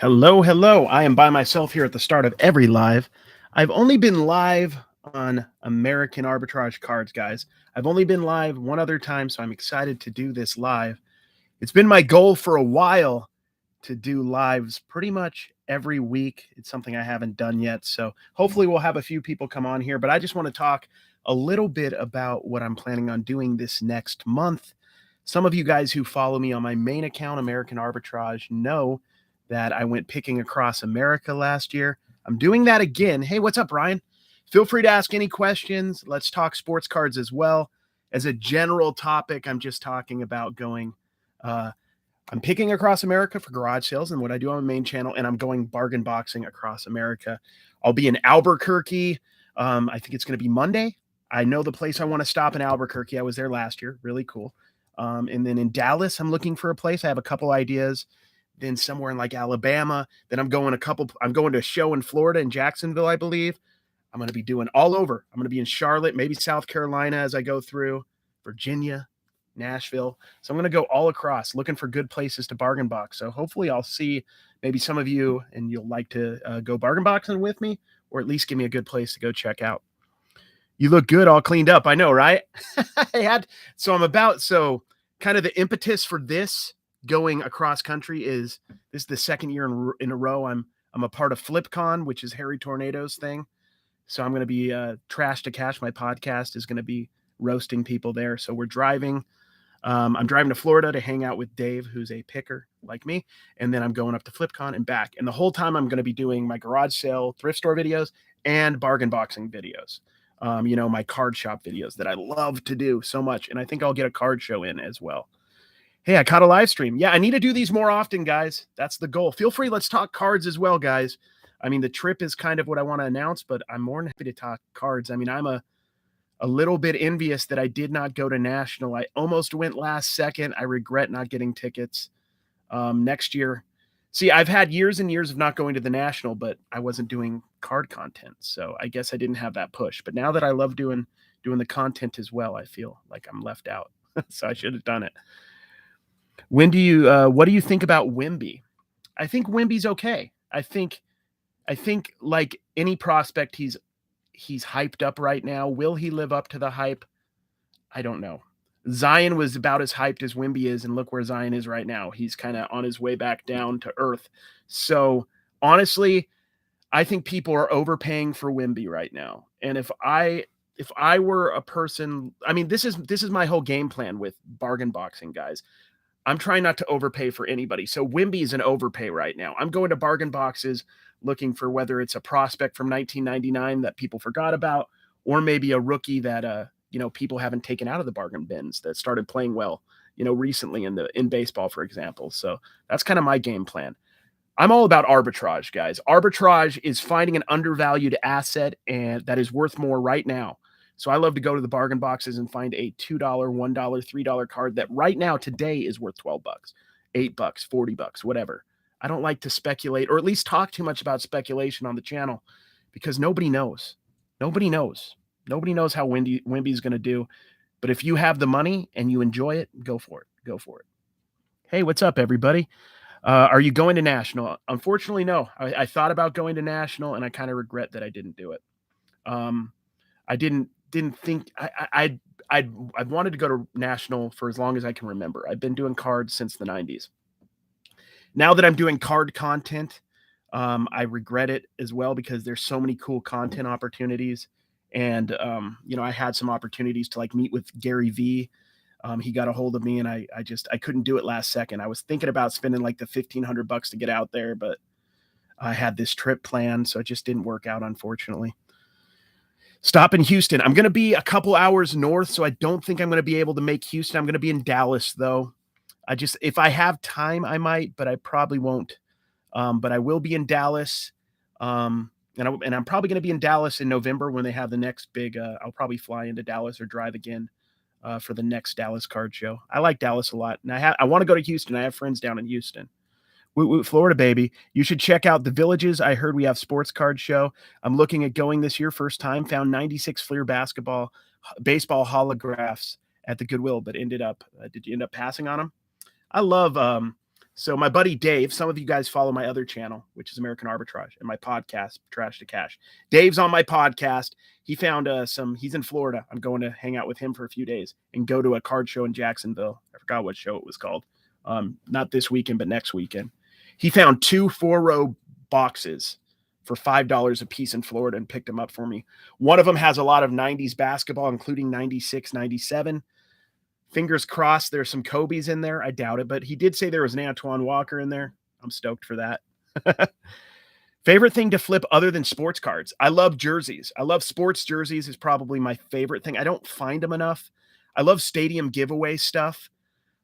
Hello, hello. I am by myself here at the start of every live. I've only been live on American arbitrage cards, guys. I've only been live one other time, so I'm excited to do this live. It's been my goal for a while to do lives pretty much every week. It's something I haven't done yet, so hopefully we'll have a few people come on here, but I just want to talk a little bit about what I'm planning on doing this next month. Some of you guys who follow me on my main account, American Arbitrage, know that I went picking across America last year. I'm doing that again. Hey, what's up, Ryan? Feel free to ask any questions. Let's talk sports cards as well. As a general topic, I'm just talking about going, I'm picking across America for garage sales and what I do on my main channel, and I'm going bargain boxing across America. I'll be in Albuquerque. I think it's going to be Monday. I know the place I want to stop in Albuquerque. I was there last year. Really cool. And then in Dallas, I'm looking for a place. I have a couple ideas. Then somewhere in like Alabama. Then I'm going to a show in Florida, in Jacksonville, I believe. I'm going to be doing all over. I'm going to be in Charlotte, maybe South Carolina as I go through, Virginia, Nashville. So I'm going to go all across looking for good places to bargain box. So hopefully I'll see maybe some of you and you'll like to go bargain boxing with me, or at least give me a good place to go check out. You look good, all cleaned up. I know, right? So kind of the impetus for this going across country is this is the second year in a row I'm a part of FlipCon, which is Harry Tornado's thing. So I'm going to be Trash to Cash. My podcast is going to be roasting people there. So we're driving. I'm driving to Florida to hang out with Dave, who's a picker like me. And then I'm going up to FlipCon and back. And the whole time I'm going to be doing my garage sale, thrift store videos and bargain boxing videos. My card shop videos that I love to do so much. And I think I'll get a card show in as well. Hey, I caught a live stream. Yeah, I need to do these more often, guys. That's the goal. Feel free. Let's talk cards as well, guys. I mean, the trip is kind of what I want to announce, but I'm more than happy to talk cards. I mean, I'm a little bit envious that I did not go to National. I almost went last second. I regret not getting tickets next year. See, I've had years and years of not going to the National, but I wasn't doing card content. So I guess I didn't have that push. But now that I love doing the content as well, I feel like I'm left out. So I should have done it. What do you think about Wemby? I think Wemby's okay. I think like any prospect, he's hyped up right now. Will he live up to the hype? I don't know. Zion was about as hyped as Wemby is, and look where Zion is right now. He's kind of on his way back down to earth. So honestly, I think people are overpaying for Wemby right now. And if I were a person, I mean, this is my whole game plan with bargain boxing, guys. I'm trying not to overpay for anybody. So Wemby is an overpay right now. I'm going to bargain boxes looking for whether it's a prospect from 1999 that people forgot about, or maybe a rookie that people haven't taken out of the bargain bins that started playing well, recently in baseball, for example. So that's kind of my game plan. I'm all about arbitrage, guys. Arbitrage is finding an undervalued asset and that is worth more right now. So I love to go to the bargain boxes and find a $2, $1, $3 card that right now today is worth $12, $8, $40, whatever. I don't like to speculate, or at least talk too much about speculation on the channel, because nobody knows. Nobody knows. Nobody knows how Wemby's going to do. But if you have the money and you enjoy it, go for it. Go for it. Hey, what's up, everybody? Are you going to National? Unfortunately, no. I thought about going to National, and I kind of regret that I didn't do it. I didn't think I'd wanted to go to National for as long as I can remember. I've been doing cards since the 90s. Now that I'm doing card content, I regret it as well, because there's so many cool content opportunities. And, I had some opportunities to like meet with Gary V. He got a hold of me, and I couldn't do it last second. I was thinking about spending like the $1,500 to get out there, but I had this trip planned, so it just didn't work out, unfortunately. Stop in Houston. I'm going to be a couple hours north, so I don't think I'm going to be able to make Houston. I'm going to be in Dallas, though. If I have time, I might, but I probably won't. But I will be in Dallas. And I'm probably going to be in Dallas in November when they have the next big, I'll probably fly into Dallas or drive again for the next Dallas card show. I like Dallas a lot. And I want to go to Houston. I have friends down in Houston. Florida, baby. You should check out the Villages. I heard we have sports card show. I'm looking at going this year, first time. Found 96 Fleer baseball holographs at the Goodwill, but ended up, did you end up passing on them? I love So my buddy Dave, some of you guys follow my other channel, which is American Arbitrage, and my podcast, Trash to Cash. Dave's on my podcast. He found he's in Florida. I'm going to hang out with him for a few days and go to a card show in Jacksonville. I forgot what show it was called. Not this weekend, but next weekend. He found 2 4-row boxes for $5 a piece in Florida and picked them up for me. One of them has a lot of 90s basketball, including 96, 97. Fingers crossed there's some Kobe's in there. I doubt it, but he did say there was an Antoine Walker in there. I'm stoked for that. Favorite thing to flip other than sports cards? I love jerseys. I love sports jerseys is probably my favorite thing. I don't find them enough. I love stadium giveaway stuff.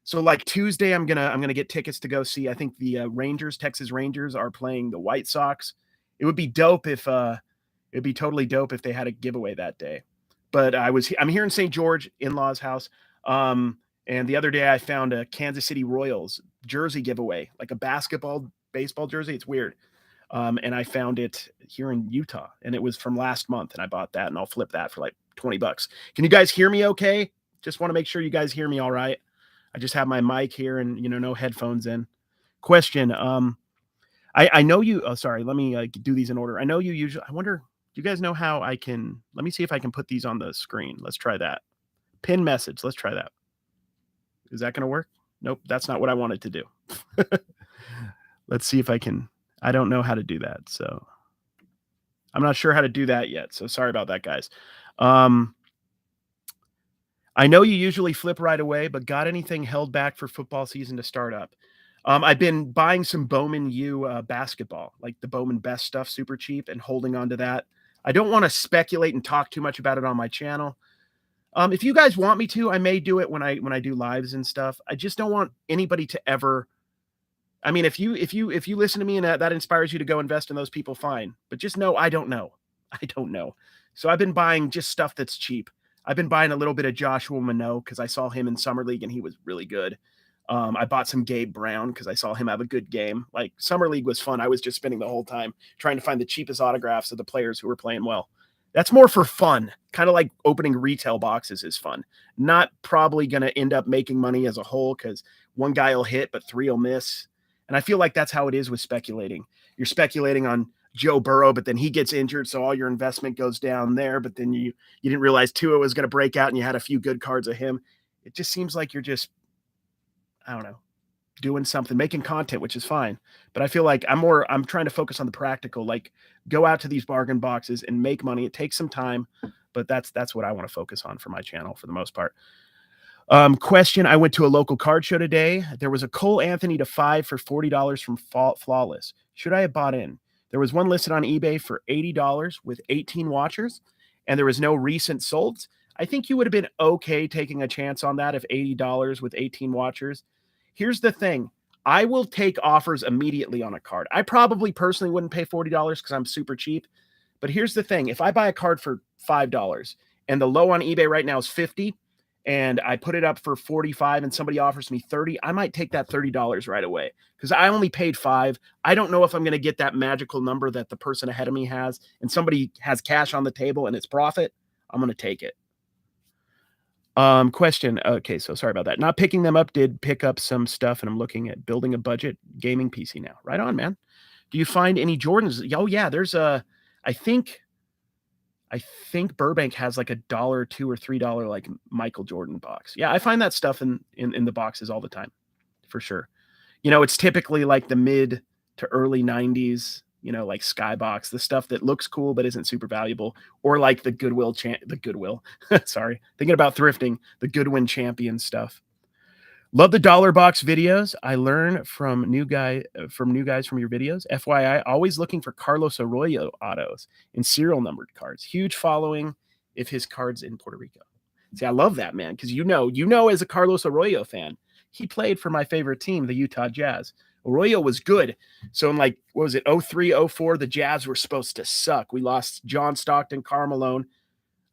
So like Tuesday, I'm gonna get tickets to go see. I think the Texas Rangers are playing the White Sox. It would be dope if it'd be totally dope if they had a giveaway that day. But I'm here in St. George, in-laws house. And the other day I found a Kansas City Royals jersey giveaway, like a baseball jersey. It's weird. And I found it here in Utah, and it was from last month, and I bought that, and I'll flip that for like $20. Can you guys hear me okay? Just want to make sure you guys hear me all right. I just have my mic here and, no headphones in. Question. I know you, sorry, let me do these in order. I know you usually, I wonder, do you guys know how let me see if I can put these on the screen. Let's try that. Pin message. Let's try that. Is that going to work? Nope. That's not what I wanted to do. Let's see if I can. I don't know how to do that. So I'm not sure how to do that yet. So sorry about that, guys. I know you usually flip right away, but got anything held back for football season to start up? I've been buying some Bowman U basketball, like the Bowman Best stuff, super cheap, and holding on to that. I don't want to speculate and talk too much about it on my channel. If you guys want me to, I may do it when I do lives and stuff. I just don't want anybody to ever. I mean, if you listen to me and that inspires you to go invest in those people, fine. But just know I don't know. I don't know. So I've been buying just stuff that's cheap. I've been buying a little bit of Joshua Minot because I saw him in Summer League and he was really good. I bought some Gabe Brown because I saw him have a good game. Like Summer League was fun. I was just spending the whole time trying to find the cheapest autographs of the players who were playing well. That's more for fun. Kind of like opening retail boxes is fun. Not probably going to end up making money as a whole because one guy will hit, but 3 will miss. And I feel like that's how it is with speculating. You're speculating on Joe Burrow, but then he gets injured, so all your investment goes down there. But then you didn't realize Tua was going to break out and you had a few good cards of him. It just seems like you're just, I don't know, doing something, making content, which is fine. But I feel like I'm trying to focus on the practical, like go out to these bargain boxes and make money. It takes some time, but that's what I want to focus on for my channel for the most part. Question. I went to a local card show today. There was a Cole Anthony to 5 for $40 from Flawless. Should I have bought in? There was one listed on eBay for $80 with 18 watchers, and there was no recent solds. I think you would have been okay taking a chance on that if $80 with 18 watchers. Here's the thing. I will take offers immediately on a card. I probably personally wouldn't pay $40 because I'm super cheap. But here's the thing. If I buy a card for $5 and the low on eBay right now is $50 and I put it up for $45 and somebody offers me $30, I might take that $30 right away because I only paid $5. I don't know if I'm going to get that magical number that the person ahead of me has, and somebody has cash on the table and it's profit. I'm going to take it. Question. Okay, so sorry about that. Not picking them up, did pick up some stuff, and I'm looking at building a budget gaming PC now. Right on, man. Do you find any Jordans? Oh yeah, there's I think Burbank has like $1, $2, or $3 like Michael Jordan box. Yeah, I find that stuff in the boxes all the time, for sure. It's typically like the mid to early 90s, like Skybox, the stuff that looks cool but isn't super valuable, or like the Goodwill, sorry, thinking about thrifting, the Goodwin Champion stuff. Love the dollar box videos. I learn from new guys from your videos. FYI, always looking for Carlos Arroyo autos and serial numbered cards. Huge following if his card's in Puerto Rico. See, I love that, man, because as a Carlos Arroyo fan, he played for my favorite team, the Utah Jazz. Arroyo was good. So in what was it, 03, 04, the Jazz were supposed to suck. We lost John Stockton, Karl Malone.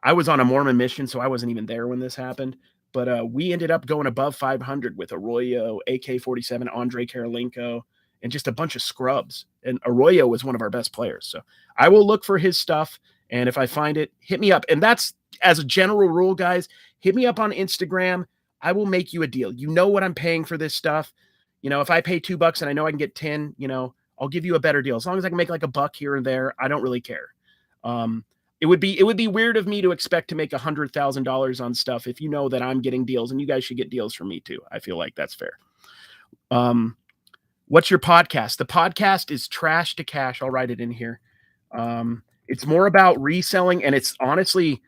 I was on a Mormon mission, so I wasn't even there when this happened. But we ended up going above 500 with Arroyo, AK-47, Andre Karolinko, and just a bunch of scrubs. And Arroyo was one of our best players. So I will look for his stuff. And if I find it, hit me up. And that's, as a general rule, guys, hit me up on Instagram. I will make you a deal. You know what I'm paying for this stuff. You know, if I pay $2 and I know I can get 10, you know, I'll give you a better deal. As long as I can make like $1 here and there, I don't really care. It would be weird of me to expect to make $100,000 on stuff if you know that I'm getting deals, and you guys should get deals from me too. I feel like that's fair. What's your podcast? The podcast is Trash to Cash. I'll write it in here. It's more about reselling, and it's honestly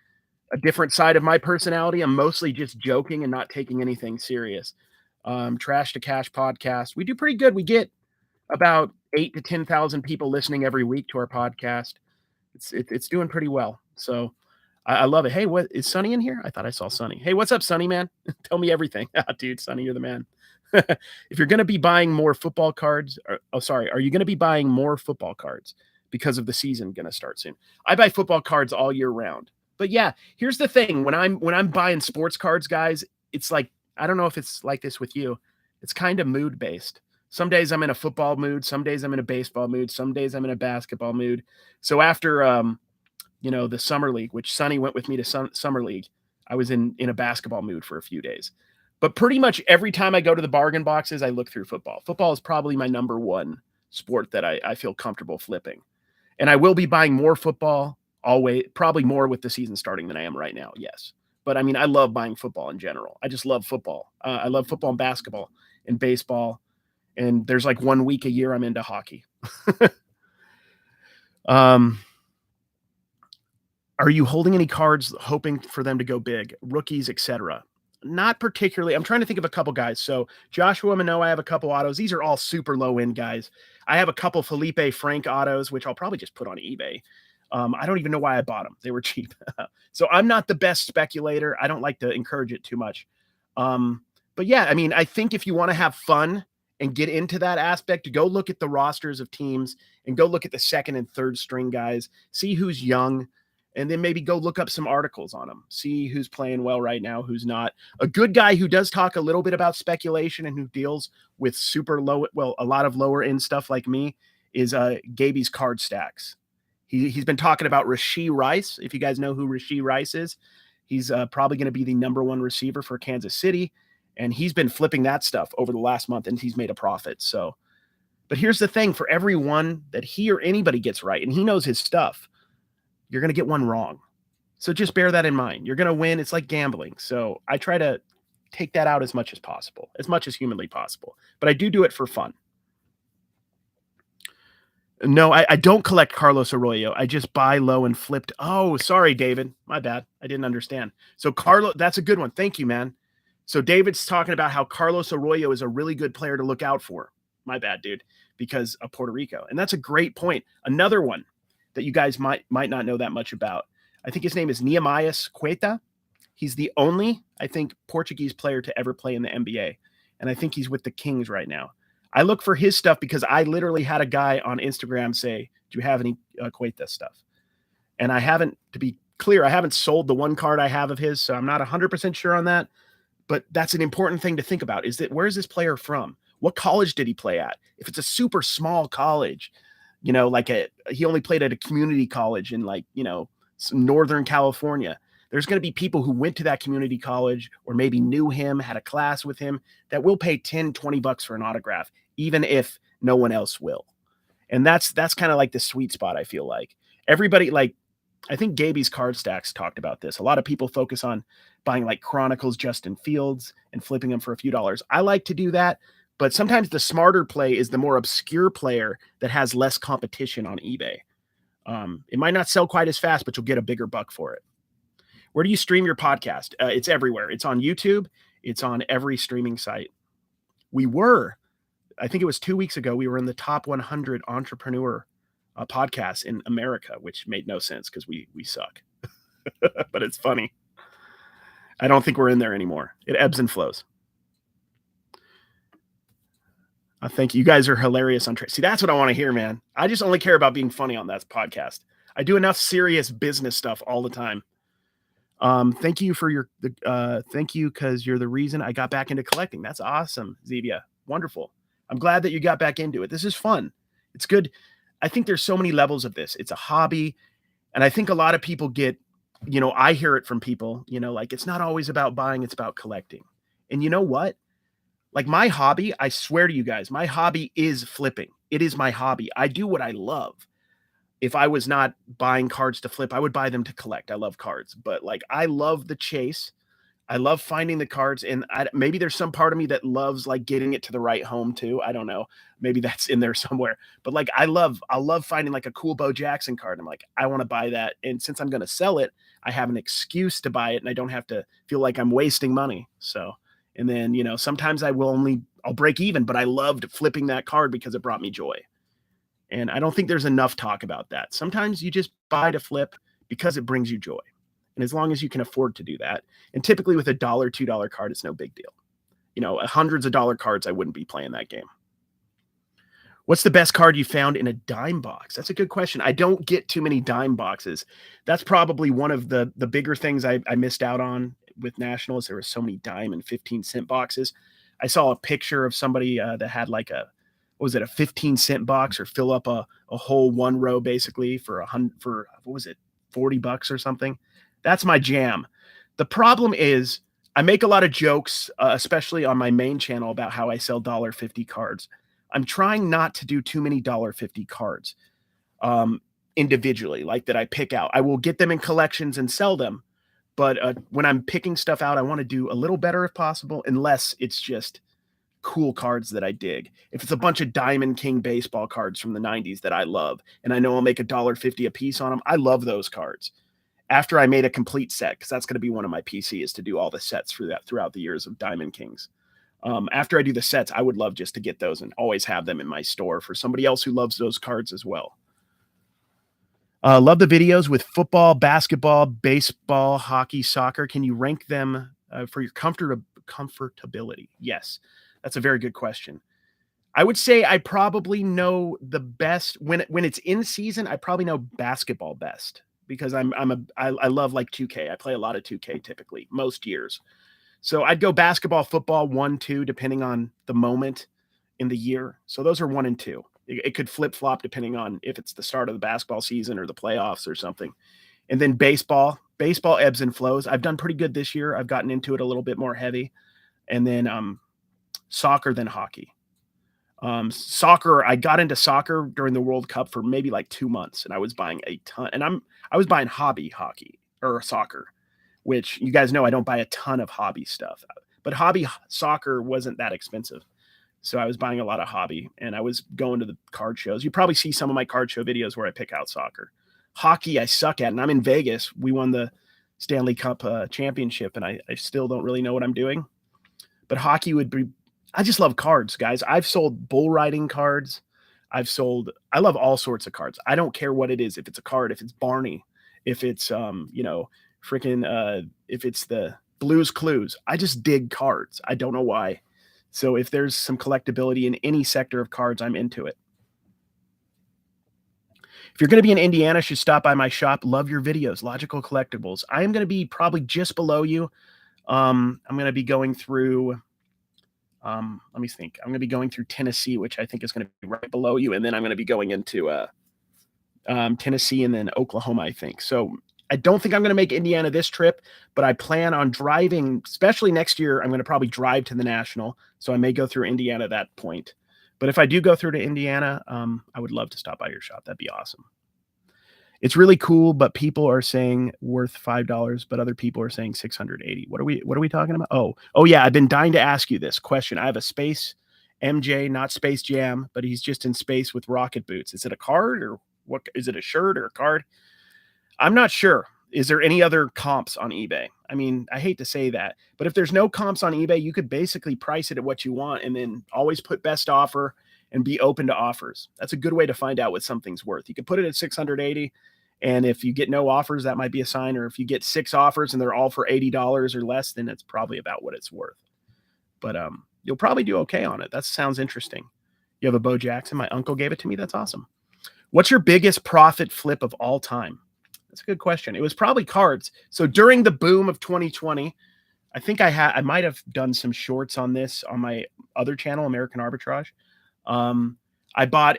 a different side of my personality. I'm mostly just joking and not taking anything serious. Trash to Cash podcast. We do pretty good. We get about 8 to 10,000 people listening every week to our podcast. It's doing pretty well. So I love it. Hey, what is Sonny in here? I thought I saw Sonny. Hey, what's up, Sonny, man? Tell me everything. Dude, Sonny, you're the man. If you're going to be buying more football cards, are you going to be buying more football cards because of the season going to start soon? I buy football cards all year round. But yeah, here's the thing. When I'm buying sports cards, guys, it's like, I don't know if it's like this with you. It's kind of mood based. Some days I'm in a football mood. Some days I'm in a baseball mood. Some days I'm in a basketball mood. So after, the summer league, which Sonny went with me to summer league, I was in a basketball mood for a few days. But pretty much every time I go to the bargain boxes, I look through football. Football is probably my number one sport that I feel comfortable flipping. And I will be buying more football, always, probably more with the season starting than I am right now. Yes. But I mean, I love buying football in general. I just love football. I love football and basketball and baseball. And there's like 1 week a year I'm into hockey. Are you holding any cards hoping for them to go big, rookies, etc.? Not particularly. I'm trying to think of a couple guys. So Joshua Manoa, I have a couple autos. These are all super low end guys. I have a couple Felipe Frank autos, which I'll probably just put on eBay. I don't even know why I bought them. They were cheap. So I'm not the best speculator. I don't like to encourage it too much. But yeah, I mean, I think if you want to have fun and get into that aspect, go look at the rosters of teams and go look at the second and third string guys, see who's young, and then maybe go look up some articles on them, see who's playing well right now, who's not. A good guy who does talk a little bit about speculation and who deals with super low, well, a lot of lower end stuff like me is Gaby's Card Stacks. He's been talking about Rashee Rice. If you guys know who Rashee Rice is, he's probably going to be the number one receiver for Kansas City. And he's been flipping that stuff over the last month, and he's made a profit. So, but here's the thing, for every one that he or anybody gets right, and he knows his stuff, you're going to get one wrong. So just bear that in mind. You're going to win. It's like gambling. So I try to take that out as much as possible, as much as humanly possible. But I do it for fun. No, I don't collect Carlos Arroyo. I just buy low and flipped. Oh, sorry, David. My bad. I didn't understand. So Carlos, that's a good one. Thank you, man. So David's talking about how Carlos Arroyo is a really good player to look out for. My bad, dude, because of Puerto Rico. And that's a great point. Another one that you guys might not know that much about. I think his name is Nehemias Queta. He's the only, I think, Portuguese player to ever play in the NBA. And I think he's with the Kings right now. I look for his stuff because I literally had a guy on Instagram say, do you have any Queta stuff? And I haven't, to be clear, I haven't sold the one card I have of his, so I'm not 100% sure on that. But that's an important thing to think about, is that where's this player from? What college did he play at? If it's a super small college, you know, like he only played at a community college in like, you know, some Northern California. There's going to be people who went to that community college or maybe knew him, had a class with him, that will pay $10, $20 for an autograph, even if no one else will. And that's kind of like the sweet spot, I feel like. Everybody, like, I think Gaby's Card Stacks talked about this. A lot of people focus on buying like Chronicles Justin Fields and flipping them for a few dollars. I like to do that, but sometimes the smarter play is the more obscure player that has less competition on eBay. It might not sell quite as fast, but you'll get a bigger buck for it. Where do you stream your podcast? It's everywhere. It's on YouTube. It's on every streaming site. I think it was 2 weeks ago, we were in the top 100 entrepreneur podcasts in America, which made no sense because we suck. But it's funny. I don't think we're in there anymore. It ebbs and flows. Thank you. You guys are hilarious on See, that's what I want to hear, man. I just only care about being funny on that podcast. I do enough serious business stuff all the time. Thank you for thank you, because you're the reason I got back into collecting. That's awesome, Zevia. Wonderful. I'm glad that you got back into it. This is fun. It's good. I think there's so many levels of this. It's a hobby. And I think a lot of people get, you know, I hear it from people, you know, like, it's not always about buying, it's about collecting. And you know what? like my hobby, I swear to you guys, my hobby is flipping. It is my hobby. I do what I love. If I was not buying cards to flip, I would buy them to collect. I love cards, but like I love the chase. I love finding the cards, and maybe there's some part of me that loves like getting it to the right home too. I don't know. Maybe that's in there somewhere. But like I love finding like a cool Bo Jackson card. I'm like, I want to buy that. And since I'm going to sell it, I have an excuse to buy it and I don't have to feel like I'm wasting money. So, and then, you know, sometimes I'll break even, but I loved flipping that card because it brought me joy. And I don't think there's enough talk about that. Sometimes you just buy to flip because it brings you joy. And as long as you can afford to do that, and typically with $1, $2 card, it's no big deal. You know, hundreds of dollar cards, I wouldn't be playing that game. What's the best card you found in a dime box? That's a good question. I don't get too many dime boxes. That's probably one of the bigger things I missed out on with Nationals. There were so many dime and 15-cent boxes. I saw a picture of somebody that had like a 15-cent box, or fill up a whole one row basically for $40 or something. That's my jam. The problem is I make a lot of jokes, especially on my main channel, about how I sell $1.50 cards. I'm trying not to do too many $1.50 cards individually, like that I pick out. I will get them in collections and sell them. But when I'm picking stuff out, I want to do a little better if possible, unless it's just cool cards that I dig. If it's a bunch of Diamond King baseball cards from the 90s that I love, and I know I'll make $1.50 a piece on them, I love those cards. After I made a complete set, because that's going to be one of my PC, is to do all the sets throughout the years of Diamond Kings. After I do the sets, I would love just to get those and always have them in my store for somebody else who loves those cards as well. Love the videos with football, basketball, baseball, hockey, soccer. Can you rank them for your comfortability? Yes, that's a very good question. I would say I probably know the best when it's in season. I probably know basketball best because I love like 2K. I play a lot of 2K typically most years. So I'd go basketball, football, 1, 2, depending on the moment in the year. So those are 1 and 2. It could flip flop depending on if it's the start of the basketball season or the playoffs or something. And then baseball ebbs and flows. I've done pretty good this year. I've gotten into it a little bit more heavy. And then soccer, then hockey. Soccer, I got into soccer during the World Cup for maybe like 2 months, and I was buying a ton. And I was buying hobby hockey or soccer, which you guys know I don't buy a ton of hobby stuff. But hobby soccer wasn't that expensive. So I was buying a lot of hobby, and I was going to the card shows. You probably see some of my card show videos where I pick out soccer. Hockey I suck at, and I'm in Vegas. We won the Stanley Cup championship, and I still don't really know what I'm doing. But hockey would be, I just love cards, guys. I've sold bull riding cards. I love all sorts of cards. I don't care what it is. If it's a card, if it's Barney, if it's, if it's the Blues Clues, I just dig cards. I don't know why. So if there's some collectability in any sector of cards, I'm into it. If you're going to be in Indiana, you should stop by my shop. Love your videos. Logical Collectibles. I am going to be probably just below you. I'm going to be going through, let me think. I'm going to be going through Tennessee, which I think is going to be right below you. And then I'm going to be going into Tennessee and then Oklahoma, I think. So I don't think I'm going to make Indiana this trip, but I plan on driving, especially next year. I'm going to probably drive to the National. So I may go through Indiana at that point. But if I do go through to Indiana, I would love to stop by your shop. That'd be awesome. It's really cool, but people are saying worth $5, but other people are saying 680. What are we talking about? Oh yeah, I've been dying to ask you this question. I have a Space MJ, not Space Jam, but he's just in space with rocket boots. Is it a card, or what? Is it a shirt or a card? I'm not sure. Is there any other comps on eBay? I mean, I hate to say that, but if there's no comps on eBay, you could basically price it at what you want and then always put best offer and be open to offers. That's a good way to find out what something's worth. You can put it at 680, and if you get no offers, that might be a sign. Or if you get 6 offers and they're all for $80 or less, then it's probably about what it's worth. But you'll probably do okay on it. That sounds interesting. You have a Bo Jackson. My uncle gave it to me. That's awesome. What's your biggest profit flip of all time? That's a good question. It was probably cards. So during the boom of 2020, I think I might have done some shorts on this on my other channel, American Arbitrage. I bought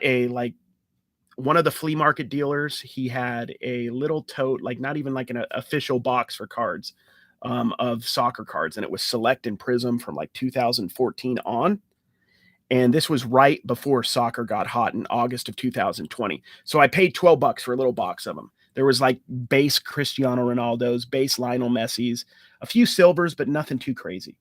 one of the flea market dealers. He had a little tote, like not even like an official box for cards, of soccer cards, and it was Select and Prism from like 2014 on. And this was right before soccer got hot in August of 2020. So I paid $12 for a little box of them. There was like base Cristiano Ronaldo's, base Lionel Messi's, a few silvers, but nothing too crazy.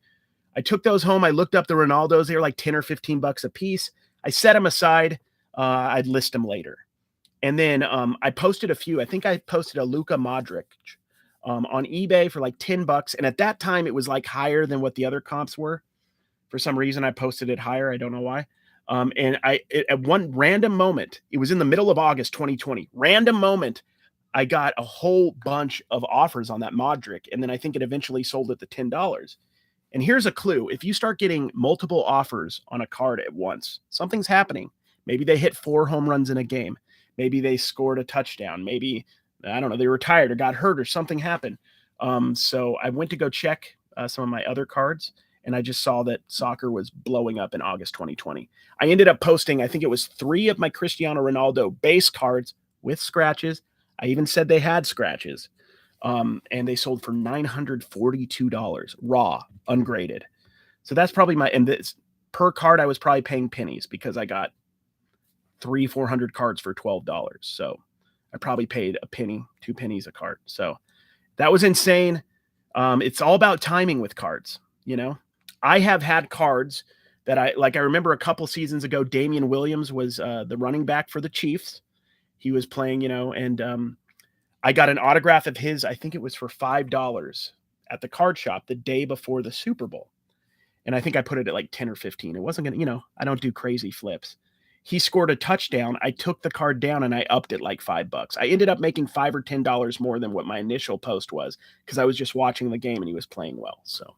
I took those home. I looked up the Ronaldos. They were like 10 or $15 a piece. I set them aside. I'd list them later. And then I posted a few. I think I posted a Luka Modric on eBay for like $10. And at that time, it was like higher than what the other comps were. For some reason, I posted it higher. I don't know why. And at one random moment, it was in the middle of August 2020, random moment, I got a whole bunch of offers on that Modric. And then I think it eventually sold at the $10. And here's a clue. If you start getting multiple offers on a card at once, something's happening. Maybe they hit 4 home runs in a game. Maybe they scored a touchdown. Maybe, I don't know, they retired or got hurt or something happened. So I went to go check some of my other cards, and I just saw that soccer was blowing up in August 2020. I ended up posting, I think it was 3 of my Cristiano Ronaldo base cards with scratches. I even said they had scratches. And they sold for $942 raw, ungraded. So that's probably and this per card, I was probably paying pennies because I got 300-400 cards for $12. So I probably paid a penny, 2 pennies a card. So that was insane. It's all about timing with cards. You know, I have had cards that I remember a couple seasons ago, Damian Williams was the running back for the Chiefs. He was playing, and I got an autograph of his. I think it was for $5 at the card shop the day before the Super Bowl. And I think I put it at like 10 or 15. It wasn't going to, I don't do crazy flips. He scored a touchdown. I took the card down and I upped it like $5. I ended up making $5 or $10 more than what my initial post was because I was just watching the game and he was playing well. So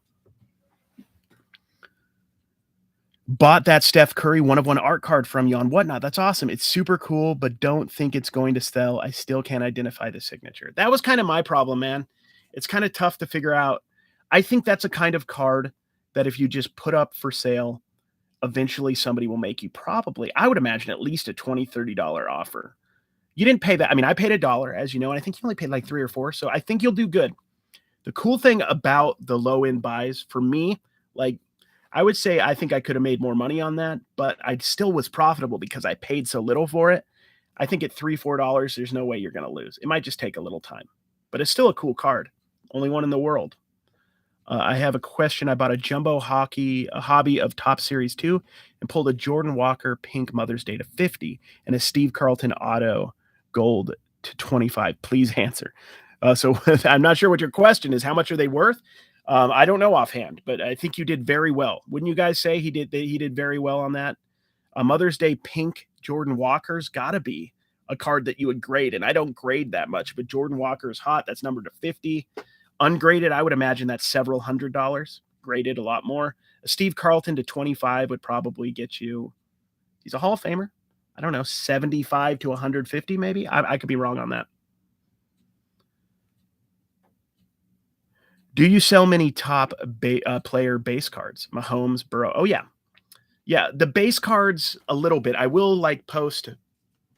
bought that Steph Curry 1-of-1 art card from you on Whatnot. That's awesome. It's super cool, but don't think it's going to sell. I still can't identify the signature. That was kind of my problem, man. It's kind of tough to figure out. I think that's a kind of card that if you just put up for sale, eventually somebody will make you probably, I would imagine, at least a $20, $30 offer. You didn't pay that. I mean, I paid $1, as you know, and I think you only paid like 3 or 4. So I think you'll do good. The cool thing about the low end buys for me, like, I would say I think I could have made more money on that, but I still was profitable because I paid so little for it. I think at $3, $4, there's no way you're going to lose. It might just take a little time, but it's still a cool card. Only one in the world. I have a question. I bought a jumbo hobby of Top Series 2 and pulled a Jordan Walker pink Mother's Day to 50 and a Steve Carlton auto gold to 25. Please answer. So I'm not sure what your question is. How much are they worth? I don't know offhand, but I think you did very well. Wouldn't you guys say he did very well on that? A Mother's Day pink Jordan Walker's got to be a card that you would grade, and I don't grade that much, but Jordan Walker's hot. That's numbered to 50. Ungraded, I would imagine that's several $100s. Graded, a lot more. A Steve Carlton to 25 would probably get you, he's a Hall of Famer, I don't know, 75 to 150 maybe. I could be wrong on that. Do you sell many top player base cards? Mahomes, Burrow. Oh, yeah. Yeah, the base cards a little bit. I will like post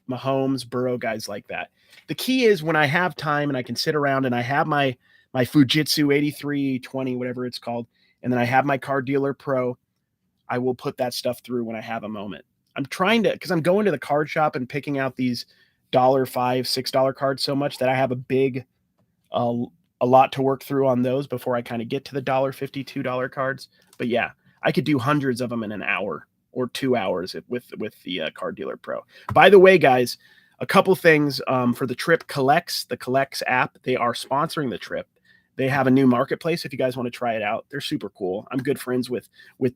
Mahomes, Burrow, guys like that. The key is when I have time and I can sit around and I have my Fujitsu 8320, whatever it's called, and then I have my Card Dealer Pro, I will put that stuff through when I have a moment. I'm trying to, because I'm going to the card shop and picking out these $5, $6 cards so much that I have a lot to work through on those before I kind of get to the $1.50, $2 cards. But yeah, I could do hundreds of them in an hour or 2 hours with the Card Dealer Pro. By the way, guys, a couple things for the Trip Collects, the Collects app. They are sponsoring the trip. They have a new marketplace if you guys want to try it out. They're super cool. I'm good friends with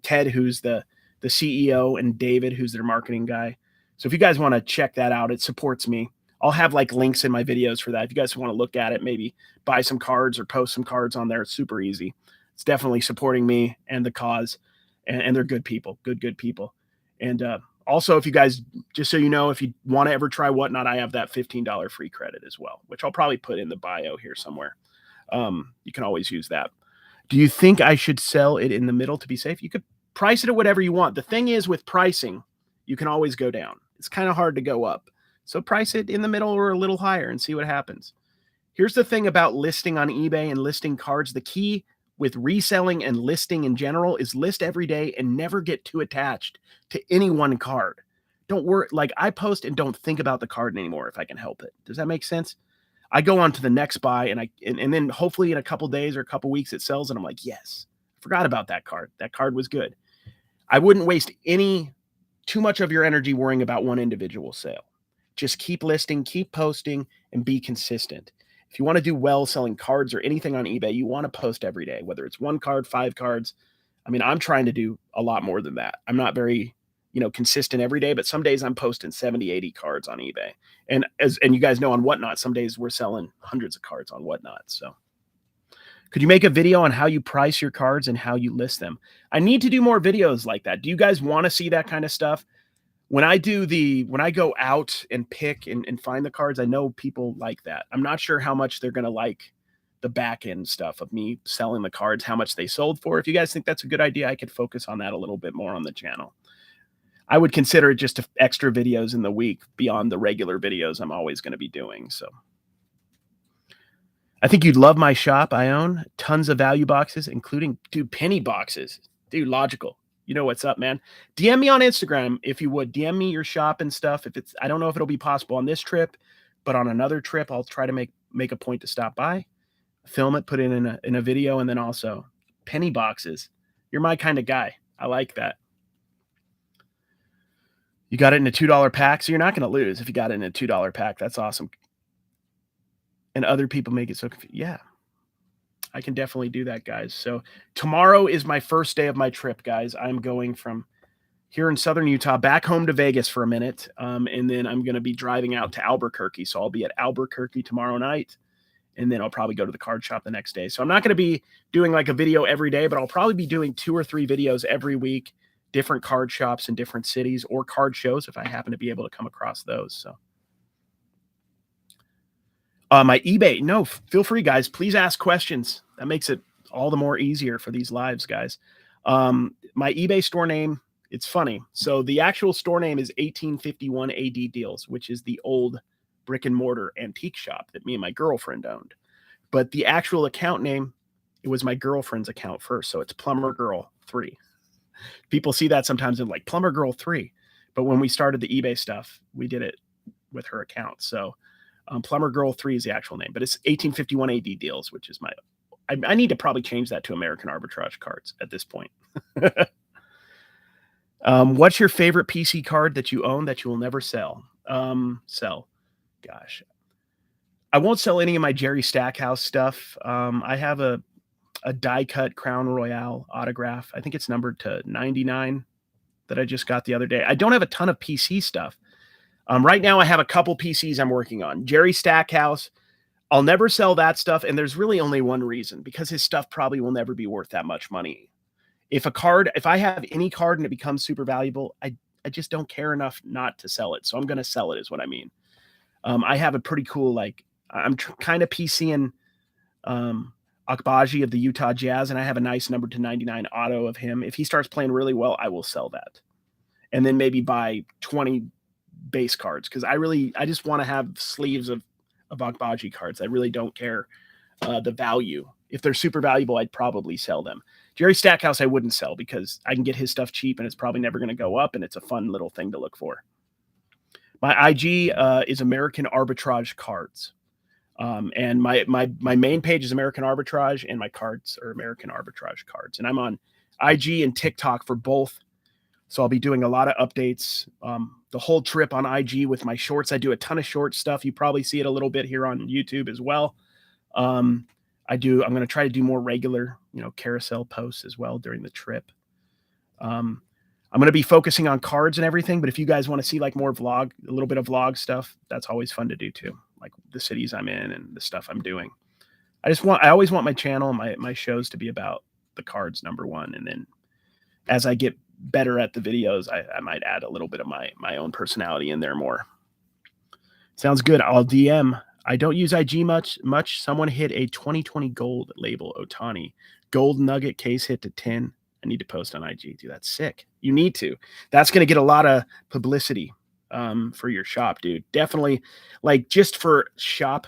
Ted, who's the CEO, and David, who's their marketing guy. So if you guys want to check that out, it supports me. I'll have like links in my videos for that. If you guys want to look at it, maybe buy some cards or post some cards on there. It's super easy. It's definitely supporting me and the cause, and they're good people, good people. And also, if you guys, just so you know, if you want to ever try Whatnot, I have that $15 free credit as well, which I'll probably put in the bio here somewhere. You can always use that. Do you think I should sell it in the middle to be safe? You could price it at whatever you want. The thing is with pricing, you can always go down. It's kind of hard to go up. So price it in the middle or a little higher and see what happens. Here's the thing about listing on eBay and listing cards. The key with reselling and listing in general is list every day and never get too attached to any one card. Don't worry. Like, I post and don't think about the card anymore if I can help it. Does that make sense? I go on to the next buy, and then hopefully in a couple days or a couple weeks it sells, and I'm like, yes, I forgot about that card. That card was good. I wouldn't waste too much of your energy worrying about one individual sale. Just keep listing, keep posting, and be consistent. If you want to do well selling cards or anything on eBay, you want to post every day, whether it's 1 card, 5 cards. I mean, I'm trying to do a lot more than that. I'm not very, consistent every day, but some days I'm posting 70, 80 cards on eBay. And you guys know on Whatnot, some days we're selling hundreds of cards on Whatnot. So could you make a video on how you price your cards and how you list them? I need to do more videos like that. Do you guys want to see that kind of stuff? When I go out and pick and find the cards, I know people like that. I'm not sure how much they're going to like the back end stuff of me selling the cards, how much they sold for. If you guys think that's a good idea, I could focus on that a little bit more on the channel. I would consider it just extra videos in the week beyond the regular videos I'm always going to be doing. So I think you'd love my shop. I own tons of value boxes, including penny boxes. Dude, logical. You know what's up, man. DM me on Instagram if you would. DM me your shop and stuff. I don't know if it'll be possible on this trip, but on another trip, I'll try to make a point to stop by, film it, put it in a video, and then also penny boxes. You're my kind of guy. I like that. You got it in a $2 pack, so you're not going to lose if you got it in a $2 pack. That's awesome. And other people make it so confusing. Yeah, I can definitely do that, guys. So tomorrow is my first day of my trip, guys. I'm going from here in southern Utah back home to Vegas for a minute, and then I'm going to be driving out to Albuquerque. So I'll be at Albuquerque tomorrow night, and then I'll probably go to the card shop the next day. So I'm not going to be doing like a video every day, but I'll probably be doing 2 or 3 videos every week, different card shops in different cities or card shows if I happen to be able to come across those. So my eBay, no, feel free, guys. Please ask questions. That makes it all the more easier for these lives, guys. My eBay store name, it's funny. So the actual store name is 1851 AD Deals, which is the old brick and mortar antique shop that me and my girlfriend owned. But the actual account name, it was my girlfriend's account first. So it's Plumber Girl 3. People see that sometimes and like Plumber Girl 3. But when we started the eBay stuff, we did it with her account. So Plumber Girl 3 is the actual name, but it's 1851 AD Deals, which is I need to probably change that to American Arbitrage Cards at this point. What's your favorite PC card that you own that you will never sell? Gosh, I won't sell any of my Jerry Stackhouse stuff. I have a die cut Crown Royale autograph. I think it's numbered to 99 that I just got the other day. I don't have a ton of PC stuff. Right now I have a couple PCs I'm working on. Jerry Stackhouse, I'll never sell that stuff. And there's really only one reason, because his stuff probably will never be worth that much money. If I have any card and it becomes super valuable, I just don't care enough not to sell it. So I'm going to sell it is what I mean. I have a pretty cool, I'm kind of PCing Akbaji of the Utah Jazz, and I have a nice number to 99 auto of him. If he starts playing really well, I will sell that. And then maybe buy 20 base cards, because I just want to have sleeves of Akbaji cards. I really don't care the value. If they're super valuable, I'd probably sell them. Jerry Stackhouse I wouldn't sell, because I can get his stuff cheap and it's probably never going to go up, and it's a fun little thing to look for. My IG is American Arbitrage Cards. And my main page is American Arbitrage, and my cards are American Arbitrage Cards. And I'm on IG and TikTok for both. So I'll be doing a lot of updates the whole trip on IG with my shorts. I do a ton of short stuff. You probably see it a little bit here on YouTube as well. I'm going to try to do more regular, carousel posts as well during the trip. I'm going to be focusing on cards and everything, but if you guys want to see more a little bit of vlog stuff, that's always fun to do too. Like the cities I'm in and the stuff I'm doing. I always want my channel, my shows to be about the cards, number one. And then as I get better at the videos, I might add a little bit of my own personality in there more. Sounds good. I'll DM. I don't use IG much. Someone hit a 2020 gold label Otani. Gold nugget case hit to 10. I need to post on IG. Dude, that's sick. You need to. That's going to get a lot of publicity for your shop, dude. Definitely, just for shop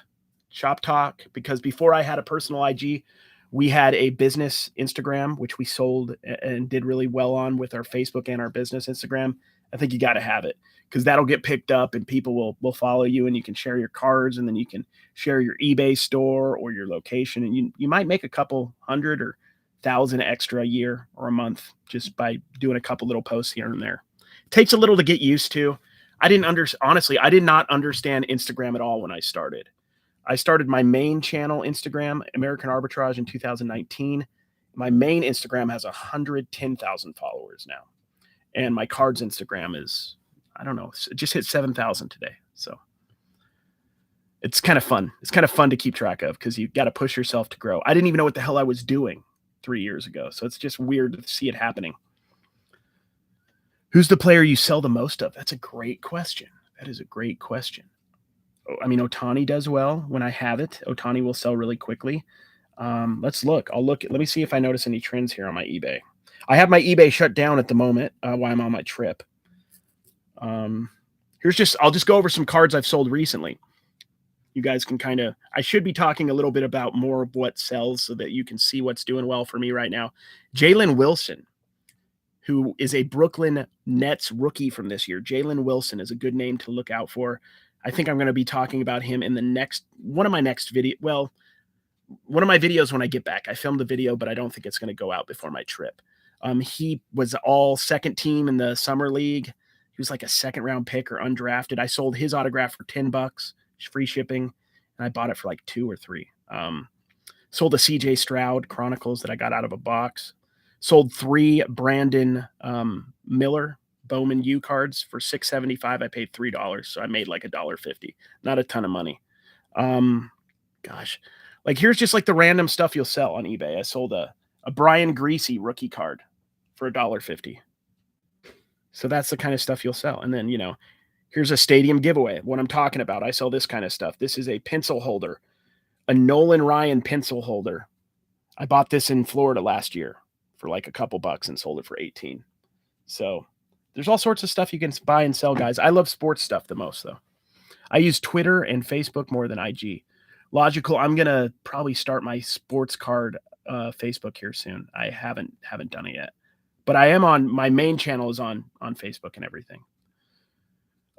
Shop Talk, because before I had a personal IG, we had a business Instagram, which we sold and did really well on with our Facebook and our business Instagram. I think you got to have it because that'll get picked up and people will follow you, and you can share your cards, and then you can share your eBay store or your location, and you might make a couple hundred or thousand extra a year or a month just by doing a couple little posts here and there. It takes a little to get used to. Honestly, I did not understand Instagram at all when I started. I started my main channel, Instagram, American Arbitrage, in 2019. My main Instagram has 110,000 followers now. And my cards Instagram is, I don't know, it just hit 7,000 today. So it's kind of fun. It's kind of fun to keep track of because you got to push yourself to grow. I didn't even know what the hell I was doing 3 years ago. So it's just weird to see it happening. Who's the player you sell the most of? That's a great question. That is a great question. I mean, Ohtani does well when I have it. Ohtani will sell really quickly. Let's look. Let me see if I notice any trends here on my eBay. I have my eBay shut down at the moment while I'm on my trip. I'll just go over some cards I've sold recently. You guys can I should be talking a little bit about more of what sells so that you can see what's doing well for me right now. Jalen Wilson, who is a Brooklyn Nets rookie from this year. Jalen Wilson is a good name to look out for. I think I'm going to be talking about him in one of my next video. Well, one of my videos when I get back. I filmed the video, but I don't think it's going to go out before my trip. He was all second team in the summer league. He was like a second round pick or undrafted. I sold his autograph for $10, free shipping, and I bought it for like $2 or $3. Sold a CJ Stroud Chronicles that I got out of a box. Sold 3 Brandon Miller Bowman U cards for $6.75. I paid $3, so I made like $1.50. Not a ton of money. Gosh, like here's just like the random stuff you'll sell on eBay. I sold a Brian Greasy rookie card for $1.50. So that's the kind of stuff you'll sell. And then, here's a stadium giveaway. What I'm talking about, I sell this kind of stuff. This is a pencil holder, a Nolan Ryan pencil holder. I bought this in Florida last year for like a couple bucks and sold it for 18. So there's all sorts of stuff you can buy and sell, guys. I love sports stuff the most, though. I use Twitter and Facebook more than IG. Logical, I'm going to probably start my sports card Facebook here soon. I haven't done it yet. But I am on, my main channel is on Facebook and everything.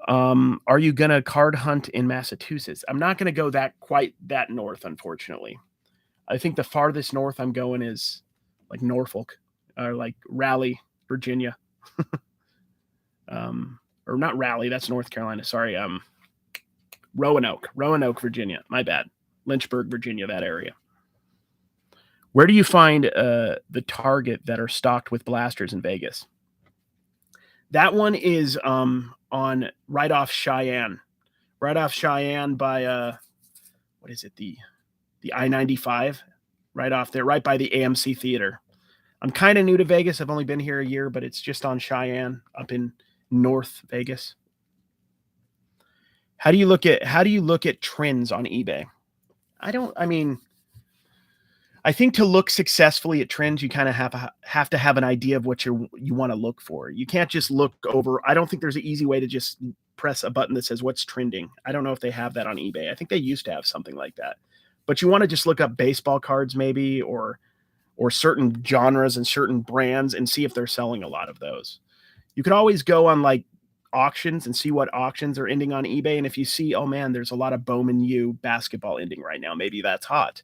Are you going to card hunt in Massachusetts? I'm not going to go quite that north, unfortunately. I think the farthest north I'm going is like Norfolk or like Raleigh, Virginia. Or not Raleigh, that's North Carolina. Sorry. Roanoke, Virginia. My bad. Lynchburg, Virginia, that area. Where do you find the Target that are stocked with blasters in Vegas? That one is on right off Cheyenne by what is it? The I-95 right off there, right by the AMC Theater. I'm kind of new to Vegas. I've only been here a year, but it's just on Cheyenne up in North Vegas. How do you look at trends on eBay? I think to look successfully at trends, you kind of have to have an idea of what you want to look for. You can't just look over. I don't think there's an easy way to just press a button that says what's trending. I don't know if they have that on eBay. I think they used to have something like that. But you want to just look up baseball cards maybe or certain genres and certain brands and see if they're selling a lot of those. You could always go on like auctions and see what auctions are ending on eBay. And if you see, oh man, there's a lot of Bowman U basketball ending right now, maybe that's hot.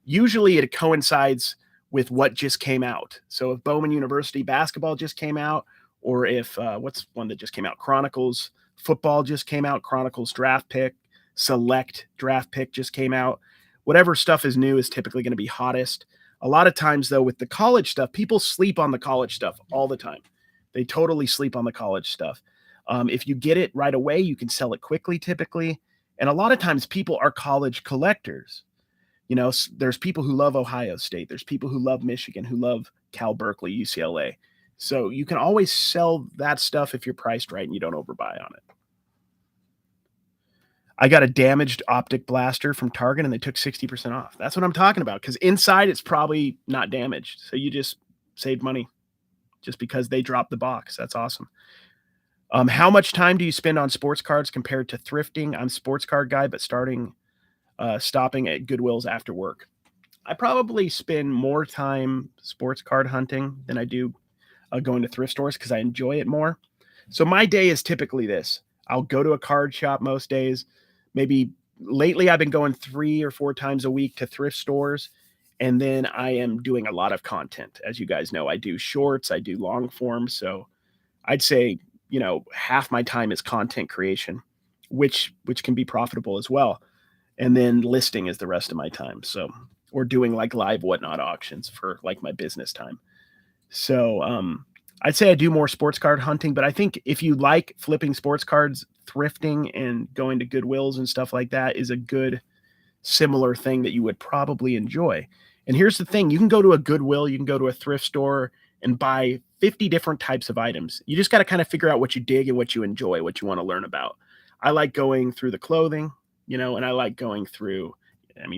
Usually it coincides with what just came out. So if Bowman University basketball just came out, or if what's one that just came out? Chronicles football just came out. Chronicles draft pick, select draft pick just came out. Whatever stuff is new is typically going to be hottest. A lot of times though, with the college stuff, people sleep on the college stuff all the time. They totally sleep on the college stuff. If you get it right away, you can sell it quickly typically. And a lot of times people are college collectors. There's people who love Ohio State. There's people who love Michigan, who love Cal Berkeley, UCLA. So you can always sell that stuff if you're priced right and you don't overbuy on it. I got a damaged optic blaster from Target and they took 60% off. That's what I'm talking about. Because inside it's probably not damaged. So you just saved money just because they dropped the box. That's awesome. How much time do you spend on sports cards compared to thrifting? I'm a sports card guy, but starting stopping at Goodwills after work. I probably spend more time sports card hunting than I do going to thrift stores because I enjoy it more. So my day is typically this. I'll go to a card shop most days. Maybe lately I've been going 3 or 4 times a week to thrift stores. And then I am doing a lot of content. As you guys know, I do shorts, I do long form. So I'd say, half my time is content creation, which can be profitable as well. And then listing is the rest of my time. So, or doing like live whatnot auctions for like my business time. So, I'd say I do more sports card hunting, but I think if you like flipping sports cards, thrifting and going to Goodwills and stuff like that is a good similar thing that you would probably enjoy. And here's the thing, you can go to a Goodwill, you can go to a thrift store and buy 50 different types of items. You just got to kind of figure out what you dig and what you enjoy, what you want to learn about. I like going through the clothing, and I like going through,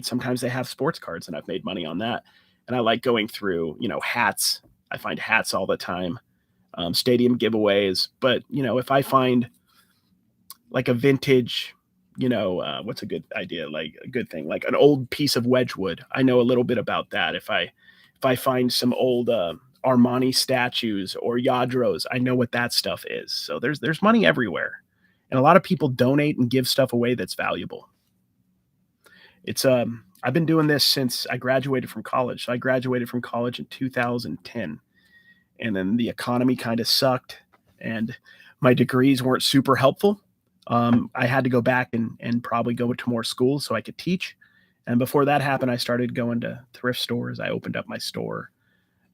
sometimes they have sports cards and I've made money on that. And I like going through, hats. I find hats all the time, stadium giveaways. But, if I find like a vintage, what's a good idea? Like a good thing, like an old piece of Wedgwood. I know a little bit about that. If I find some old Armani statues or Yadros, I know what that stuff is. So there's money everywhere. And a lot of people donate and give stuff away that's valuable. It's I've been doing this since I graduated from college. So I graduated from college in 2010. And then the economy kind of sucked and my degrees weren't super helpful. I had to go back and probably go to more schools so I could teach. And before that happened, I started going to thrift stores. I opened up my store.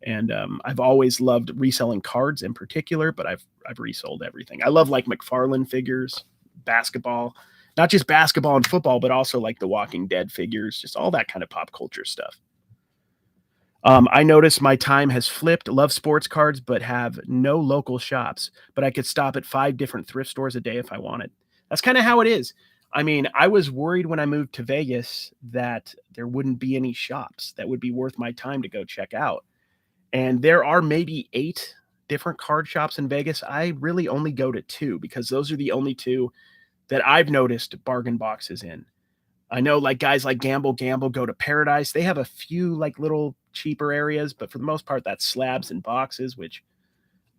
And I've always loved reselling cards in particular, but I've resold everything. I love like McFarlane figures, basketball, not just basketball and football, but also like the Walking Dead figures, just all that kind of pop culture stuff. I noticed my time has flipped. Love sports cards, but have no local shops. But I could stop at 5 different thrift stores a day if I wanted. That's kind of how it is. I was worried when I moved to Vegas that there wouldn't be any shops that would be worth my time to go check out. And there are maybe 8 different card shops in Vegas. I really only go to 2 because those are the only 2 that I've noticed bargain boxes in. I know like guys like Gamble go to Paradise. They have a few like little cheaper areas, but for the most part, that's slabs and boxes, which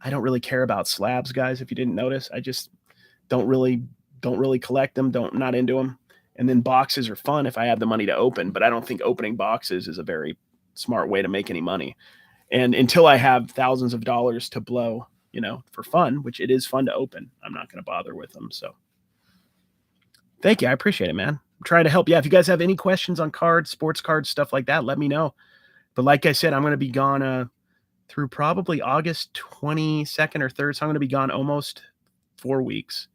I don't really care about slabs, guys. If you didn't notice, I just don't really collect them. Not into them. And then boxes are fun if I have the money to open, but I don't think opening boxes is a very smart way to make any money. And until I have thousands of dollars to blow, for fun, which it is fun to open, I'm not going to bother with them. So thank you. I appreciate it, man. I'm trying to help. Yeah. If you guys have any questions on cards, sports cards, stuff like that, let me know. But like I said, I'm going to be gone through probably August 22nd or 3rd. So I'm going to be gone almost 4 weeks.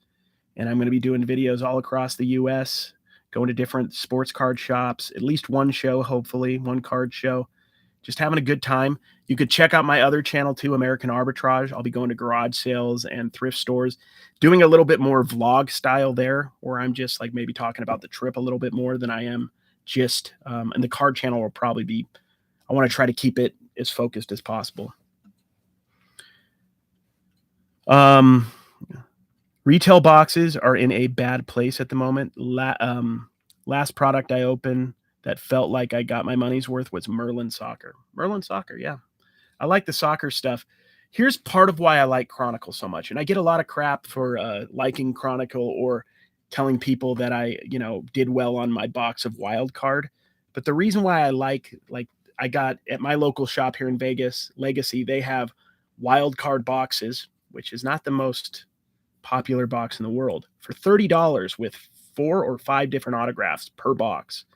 And I'm going to be doing videos all across the U.S., going to different sports card shops, at least one show, hopefully, one card show. Just having a good time. You could check out my other channel too, American Arbitrage. I'll be going to garage sales and thrift stores, doing a little bit more vlog style there, where I'm just like maybe talking about the trip a little bit more than I am just, and the card channel will probably be, I want to try to keep it as focused as possible. Retail boxes are in a bad place at the moment. Last product I opened that felt like I got my money's worth was Merlin Soccer. Merlin Soccer, yeah. I like the soccer stuff. Here's part of why I like Chronicle so much. And I get a lot of crap for liking Chronicle or telling people that I, did well on my box of Wild Card. But the reason why I I got at my local shop here in Vegas, Legacy, they have Wild Card boxes, which is not the most popular box in the world, for $30 with 4 or 5 different autographs per box.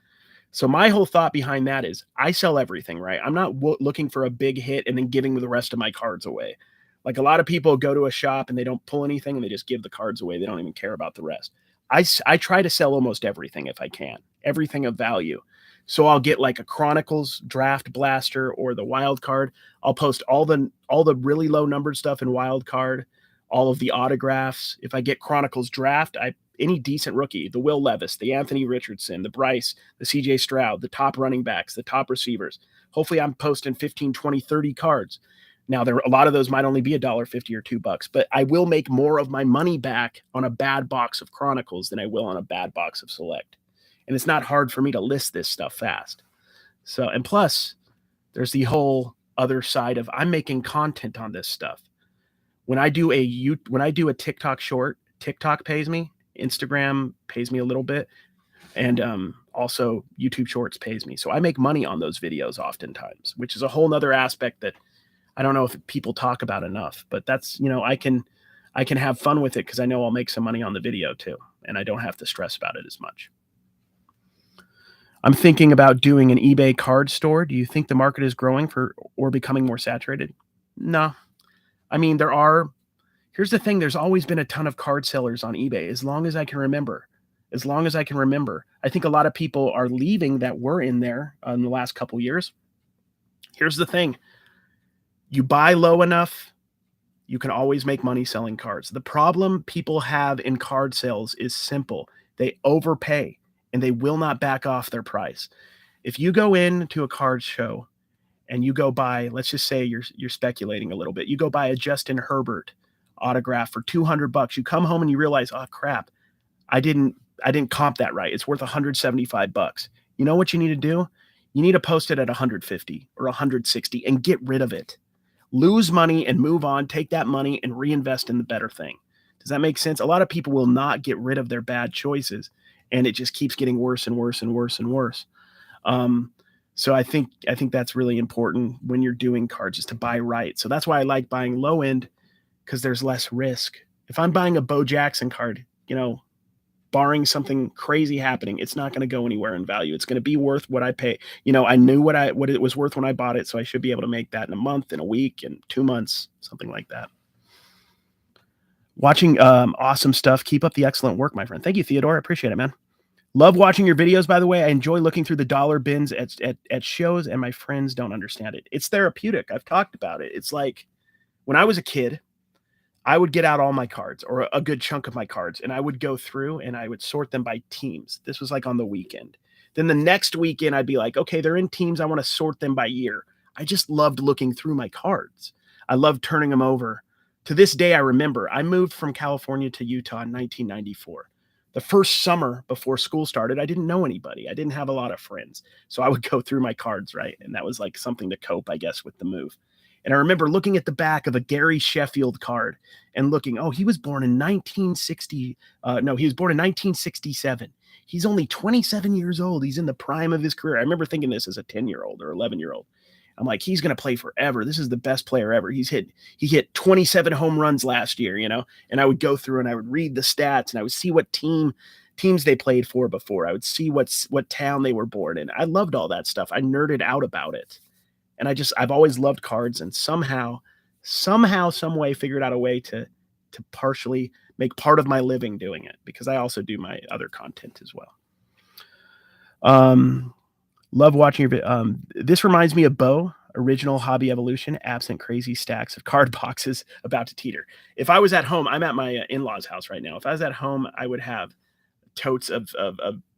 So my whole thought behind that is I sell everything, right? I'm not looking for a big hit and then giving the rest of my cards away. Like a lot of people go to a shop and they don't pull anything and they just give the cards away. They don't even care about the rest. I try to sell almost everything if I can, everything of value. So I'll get like a Chronicles draft blaster or the Wild Card. I'll post all the really low numbered stuff in Wild Card, all of the autographs. If I get Chronicles draft, any decent rookie, the Will Levis, the Anthony Richardson, the Bryce, the CJ Stroud, the top running backs, the top receivers. Hopefully I'm posting 15, 20, 30 cards. Now, a lot of those might only be $1.50 or $2, but I will make more of my money back on a bad box of Chronicles than I will on a bad box of Select. And it's not hard for me to list this stuff fast. So, and plus, there's the whole other side of I'm making content on this stuff. When I do a TikTok short, TikTok pays me, Instagram pays me a little bit, and also YouTube Shorts pays me. So I make money on those videos oftentimes, which is a whole nother aspect that I don't know if people talk about enough. But that's, I can have fun with it because I know I'll make some money on the video too, and I don't have to stress about it as much. I'm thinking about doing an eBay card store. Do you think the market is growing or becoming more saturated? No. I mean, here's the thing. There's always been a ton of card sellers on eBay as long as I can remember. I think a lot of people are leaving that were in there in the last couple years. Here's the thing. You buy low enough, you can always make money selling cards. The problem people have in card sales is simple. They overpay and they will not back off their price. If you go into a card show and you go buy, let's just say you're speculating a little bit. You go buy a Justin Herbert autograph for $200. You come home and you realize, oh crap, I didn't comp that right. It's worth $175. You know what you need to do? You need to post it at 150 or 160 and get rid of it. Lose money and move on. Take that money and reinvest in the better thing. Does that make sense? A lot of people will not get rid of their bad choices, and it just keeps getting worse and worse and worse and worse. So I think that's really important when you're doing cards, is to buy right. So that's why I like buying low end, because there's less risk. If I'm buying a Bo Jackson card, barring something crazy happening, it's not going to go anywhere in value. It's going to be worth what I pay. I knew what it was worth when I bought it, so I should be able to make that in a month, in a week, in 2 months, something like that. Watching awesome stuff. Keep up the excellent work, my friend. Thank you, Theodore. I appreciate it, man. Love watching your videos, by the way. I enjoy looking through the dollar bins at shows, and my friends don't understand it. It's therapeutic. I've talked about it. It's like when I was a kid, I would get out all my cards, or a good chunk of my cards, and I would go through and I would sort them by teams. This was like on the weekend. Then the next weekend, I'd be like, okay, they're in teams. I want to sort them by year. I just loved looking through my cards. I loved turning them over. To this day, I remember I moved from California to Utah in 1994. The first summer before school started, I didn't know anybody. I didn't have a lot of friends. So I would go through my cards, right? And that was like something to cope, I guess, with the move. And I remember looking at the back of a Gary Sheffield card and looking, oh, he was born in 1960. No, he was born in 1967. He's only 27 years old. He's in the prime of his career. I remember thinking this as a 10-year-old or 11-year-old. I'm like, he's going to play forever. This is the best player ever. He hit 27 home runs last year, and I would go through and I would read the stats and I would see what teams they played for before. I would see what town they were born in. I loved all that stuff. I nerded out about it. And I've always loved cards, and somehow, some way figured out a way to partially make part of my living doing it, because I also do my other content as well. Love watching your this reminds me of Bo, original Hobby Evolution, absent crazy stacks of card boxes about to teeter. If I was at home, I'm at my in-laws' house right now. If I was at home, I would have totes of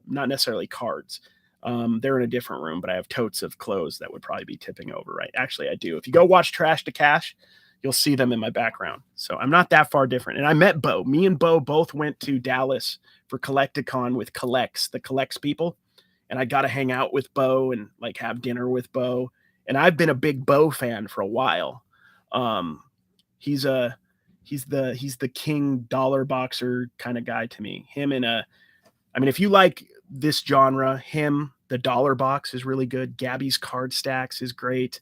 not necessarily cards. They're in a different room, but I have totes of clothes that would probably be tipping over, right? Actually, I do. If you go watch Trash to Cash, you'll see them in my background. So I'm not that far different. And I met Bo. Me and Bo both went to Dallas for Collecticon with the Collects people. And I got to hang out with Bo and like have dinner with Bo. And I've been a big Bo fan for a while. He's the king dollar boxer kind of guy to me. Him and if you like this genre, the dollar box is really good. Gabby's card stacks is great.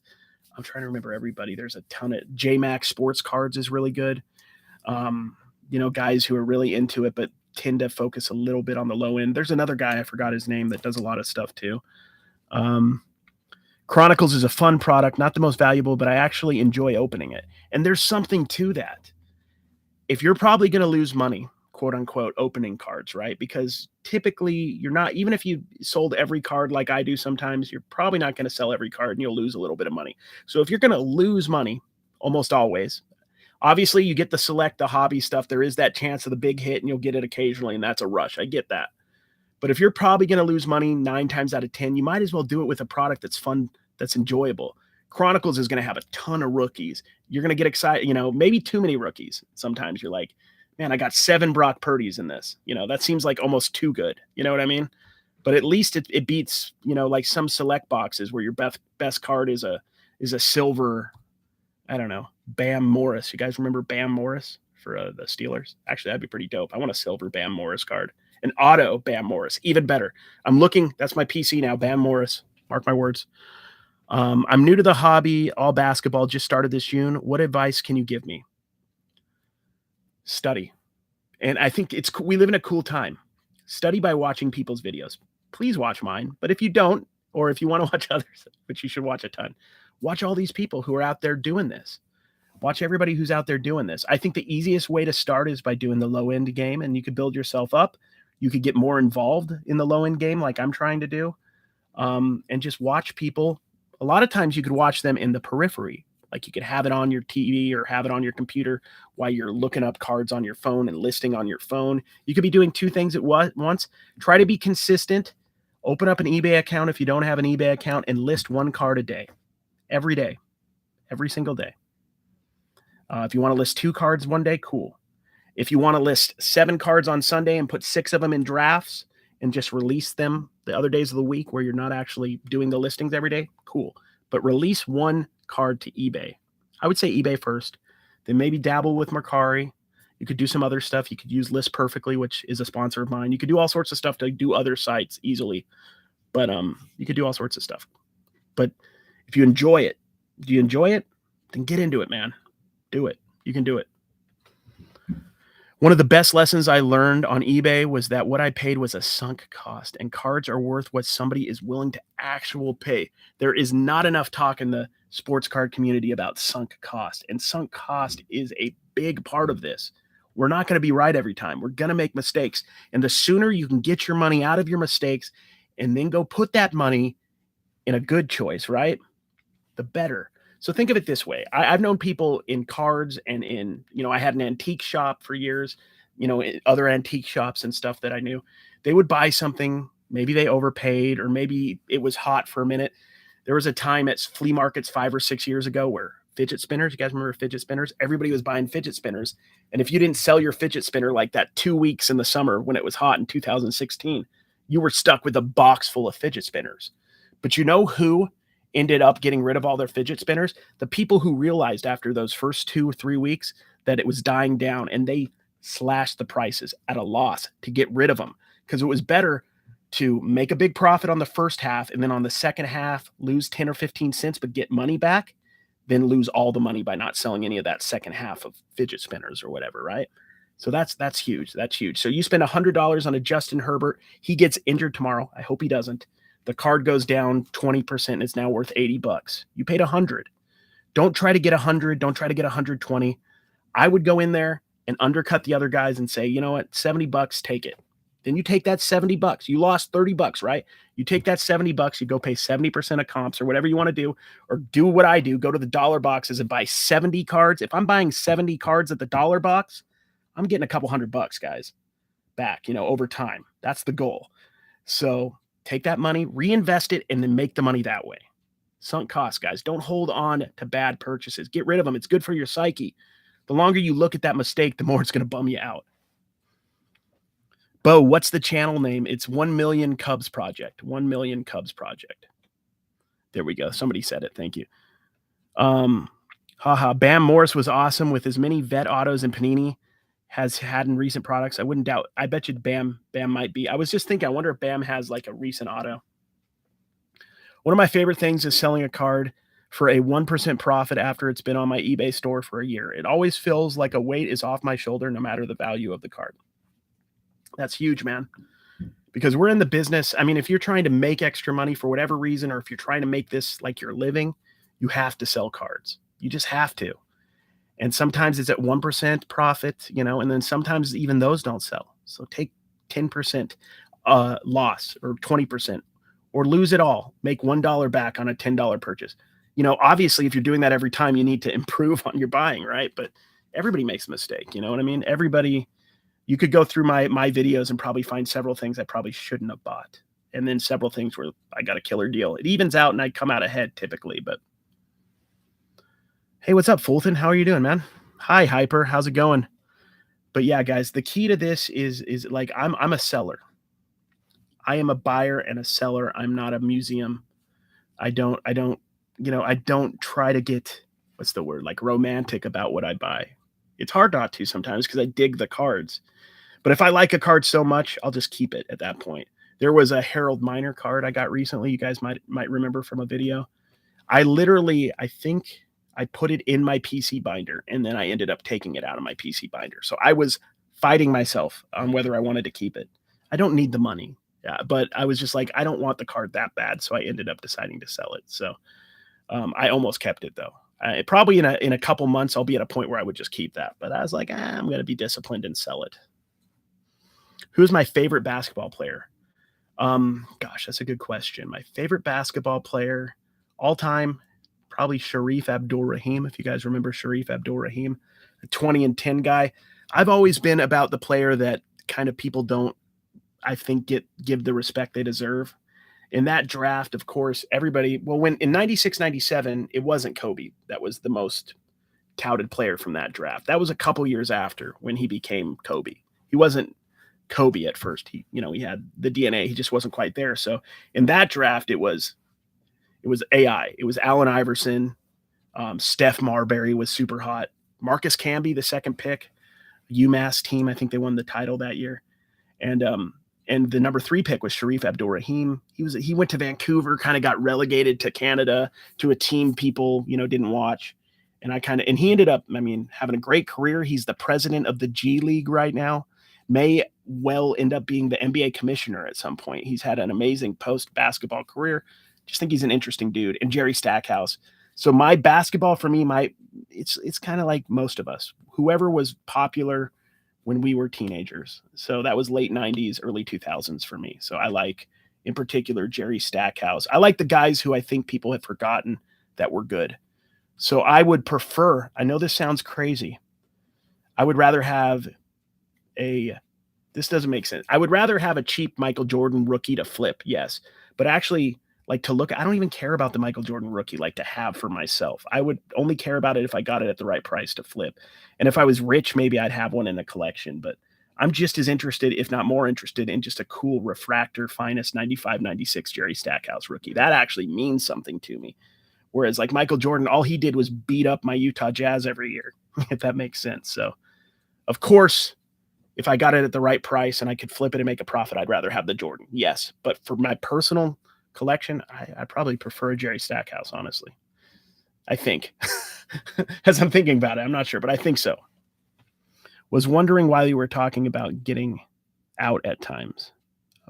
I'm trying to remember everybody. There's a ton of J-Max sports cards is really good. Guys who are really into it, but tend to focus a little bit on the low end. There's another guy, I forgot his name, that does a lot of stuff too. Chronicles is a fun product, not the most valuable, but I actually enjoy opening it. And there's something to that. If you're probably going to lose money, quote unquote, opening cards, right? Because typically you're not, even if you sold every card like I do sometimes, you're probably not going to sell every card and you'll lose a little bit of money. So if you're going to lose money, almost always, obviously you get the hobby stuff. There is that chance of the big hit and you'll get it occasionally, and that's a rush. I get that. But if you're probably going to lose money 9 times out of 10, you might as well do it with a product that's fun, that's enjoyable. Chronicles is going to have a ton of rookies. You're going to get excited, maybe too many rookies. Sometimes you're like, man, I got 7 Brock Purdy's in this. That seems like almost too good. You know what I mean? but at least it beats, like some select boxes where your best card is a silver, I don't know, Bam Morris. You guys remember Bam Morris for the Steelers? Actually, that'd be pretty dope. I want a silver Bam Morris card. An auto Bam Morris, even better. I'm looking, that's my PC now, Bam Morris. Mark my words. I'm new to the hobby, all basketball, just started this June. What advice can you give me? Study. And I think we live in a cool time. Study by watching people's videos. Please watch mine. But if you don't, or if you want to watch others, which you should watch a ton, watch all these people who are out there doing this. Watch everybody who's out there doing this. I think the easiest way to start is by doing the low end game, and you could build yourself up. You could get more involved in the low end game like I'm trying to do, and just watch people. A lot of times you could watch them in the periphery. Like you could have it on your TV or have it on your computer while you're looking up cards on your phone and listing on your phone. You could be doing two things at once. Try to be consistent. Open up an eBay account if you don't have an eBay account and list one card a day. Every day. Every single day. If you want to list 2 cards one day, cool. If you want to list 7 cards on Sunday and put 6 of them in drafts and just release them the other days of the week where you're not actually doing the listings every day, cool. But release one card to eBay. I would say eBay first, then maybe dabble with Mercari. You could do some other stuff. You could use List Perfectly, which is a sponsor of mine. You could do all sorts of stuff to do other sites easily, but you could do all sorts of stuff. But if you enjoy it, do you enjoy it? Then get into it, man. Do it. You can do it. One of the best lessons I learned on eBay was that what I paid was a sunk cost, and cards are worth what somebody is willing to actually pay. There is not enough talk in the sports card community about sunk cost, and sunk cost is a big part of this. We're not going to be right every time. We're going to make mistakes, and the sooner you can get your money out of your mistakes and then go put that money in a good choice, right? The better. So think of it this way. I've known people in cards and in, I had an antique shop for years, other antique shops and stuff that I knew. They would buy something, maybe they overpaid or maybe it was hot for a minute. There was a time at flea markets 5 or 6 years ago where fidget spinners, you guys remember fidget spinners? Everybody was buying fidget spinners. And if you didn't sell your fidget spinner like that 2 weeks in the summer when it was hot in 2016, you were stuck with a box full of fidget spinners. But you know who ended up getting rid of all their fidget spinners? The people who realized after those first 2 or 3 weeks that it was dying down, and they slashed the prices at a loss to get rid of them, because it was better to make a big profit on the first half and then on the second half lose 10 or 15 cents but get money back than lose all the money by not selling any of that second half of fidget spinners or whatever, right? So that's huge. That's huge. So you spend $100 on a Justin Herbert. He gets injured tomorrow. I hope he doesn't. The card goes down 20% and it's now worth $80. You paid $100. Don't try to get 100. Don't try to get 120. I would go in there and undercut the other guys and say, you know what, $70, take it. Then you take that $70. You lost $30, right? You take that $70, you go pay 70% of comps or whatever you want to do, or do what I do, go to the dollar boxes and buy 70 cards. If I'm buying 70 cards at the dollar box, I'm getting a couple $100, guys, back, over time. That's the goal. So take that money, reinvest it, and then make the money that way. Sunk costs, guys. Don't hold on to bad purchases. Get rid of them. It's good for your psyche. The longer you look at that mistake, the more it's going to bum you out. Bo, what's the channel name? It's 1 Million Cubs Project. 1 Million Cubs Project. There we go. Somebody said it. Thank you. Bam Morris was awesome with as many vet autos and Panini has had in recent products. I wouldn't doubt. I bet you Bam might be. I was just thinking, I wonder if Bam has like a recent auto. One of my favorite things is selling a card for a 1% profit after it's been on my eBay store for a year. It always feels like a weight is off my shoulder no matter the value of the card. That's huge, man. Because we're in the business. I mean, if you're trying to make extra money for whatever reason, or if you're trying to make this like your living, you have to sell cards. You just have to. And sometimes it's at 1% profit, and then sometimes even those don't sell. So take 10% loss or 20% or lose it all. Make $1 back on a $10 purchase. Obviously, if you're doing that every time, you need to improve on your buying, right? But everybody makes a mistake. You know what I mean? Everybody. You could go through my videos and probably find several things I probably shouldn't have bought. And then several things where I got a killer deal. It evens out and I come out ahead typically, but hey, what's up, Fulton? How are you doing, man? Hi, Hyper. How's it going? But yeah, guys, the key to this is like I'm a seller. I am a buyer and a seller. I'm not a museum. I don't, I don't try to get, what's the word, like romantic about what I buy. It's hard not to sometimes because I dig the cards. But if I like a card so much, I'll just keep it at that point. There was a Harold Miner card I got recently. You guys might remember from a video. I think I put it in my PC binder and then I ended up taking it out of my PC binder. So I was fighting myself on whether I wanted to keep it. I don't need the money. Yeah, but I was just like, I don't want the card that bad. So I ended up deciding to sell it. So I almost kept it though. Probably in a couple months, I'll be at a point where I would just keep that. But I was like, I'm going to be disciplined and sell it. Who's my favorite basketball player? Gosh, that's a good question. My favorite basketball player all time, probably Sharif Abdul-Rahim. If you guys remember Sharif Abdul-Rahim, a 20 and 10 guy. I've always been about the player that kind of people don't, I think, give the respect they deserve. In that draft, of course, everybody, well, when in 96, 97, it wasn't Kobe that was the most touted player from that draft. That was a couple years after when he became Kobe. He wasn't Kobe at first. He had the DNA. He just wasn't quite there. So in that draft, it was AI. It was Allen Iverson. Steph Marbury was super hot. Marcus Camby, the second pick, UMass team. I think they won the title that year. And the number 3 pick was Sharif Abdul-Rahim. He went to Vancouver, kind of got relegated to Canada to a team people, didn't watch. And he ended up, having a great career. He's the president of the G League right now. May well end up being the NBA commissioner at some point. He's had an amazing post-basketball career. Just think he's an interesting dude. And Jerry Stackhouse. So my basketball for me, it's kind of like most of us. Whoever was popular when we were teenagers. So that was late 90s, early 2000s for me. So I like, in particular, Jerry Stackhouse. I like the guys who I think people have forgotten that were good. So I would prefer, I know this sounds crazy, I would rather have this doesn't make sense. I would rather have a cheap Michael Jordan rookie to flip, yes. But actually, to look, I don't even care about the Michael Jordan rookie to have for myself. I would only care about it if I got it at the right price to flip. And if I was rich, maybe I'd have one in a collection. But I'm just as interested, if not more interested, in just a cool refractor finest 95, 96 Jerry Stackhouse rookie. That actually means something to me. Whereas Michael Jordan, all he did was beat up my Utah Jazz every year, if that makes sense. So, of course, if I got it at the right price and I could flip it and make a profit, I'd rather have the Jordan. Yes. But for my personal collection, I probably prefer a Jerry Stackhouse, honestly. I think. As I'm thinking about it, I'm not sure, but I think so. Was wondering why you were talking about getting out at times.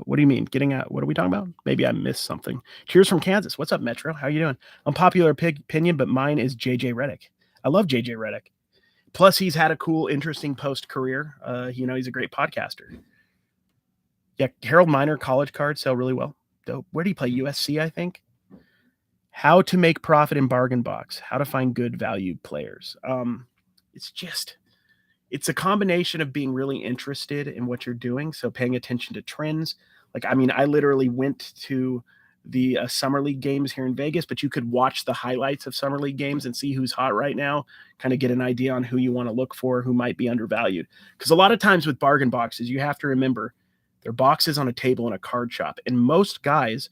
What do you mean? Getting out? What are we talking about? Maybe I missed something. Cheers from Kansas. What's up, Metro? How you doing? Unpopular opinion, but mine is JJ Redick. I love JJ Redick. Plus, he's had a cool, interesting post-career. He's a great podcaster. Yeah, Harold Miner college cards sell really well. Dope. Where do you play? USC, I think. How to make profit in bargain box. How to find good value players. It's a combination of being really interested in what you're doing. So paying attention to trends. I literally went to the Summer League games here in Vegas, but you could watch the highlights of Summer League games and see who's hot right now, kind of get an idea on who you want to look for, who might be undervalued. Because a lot of times with bargain boxes, you have to remember they're boxes on a table in a card shop. And most guys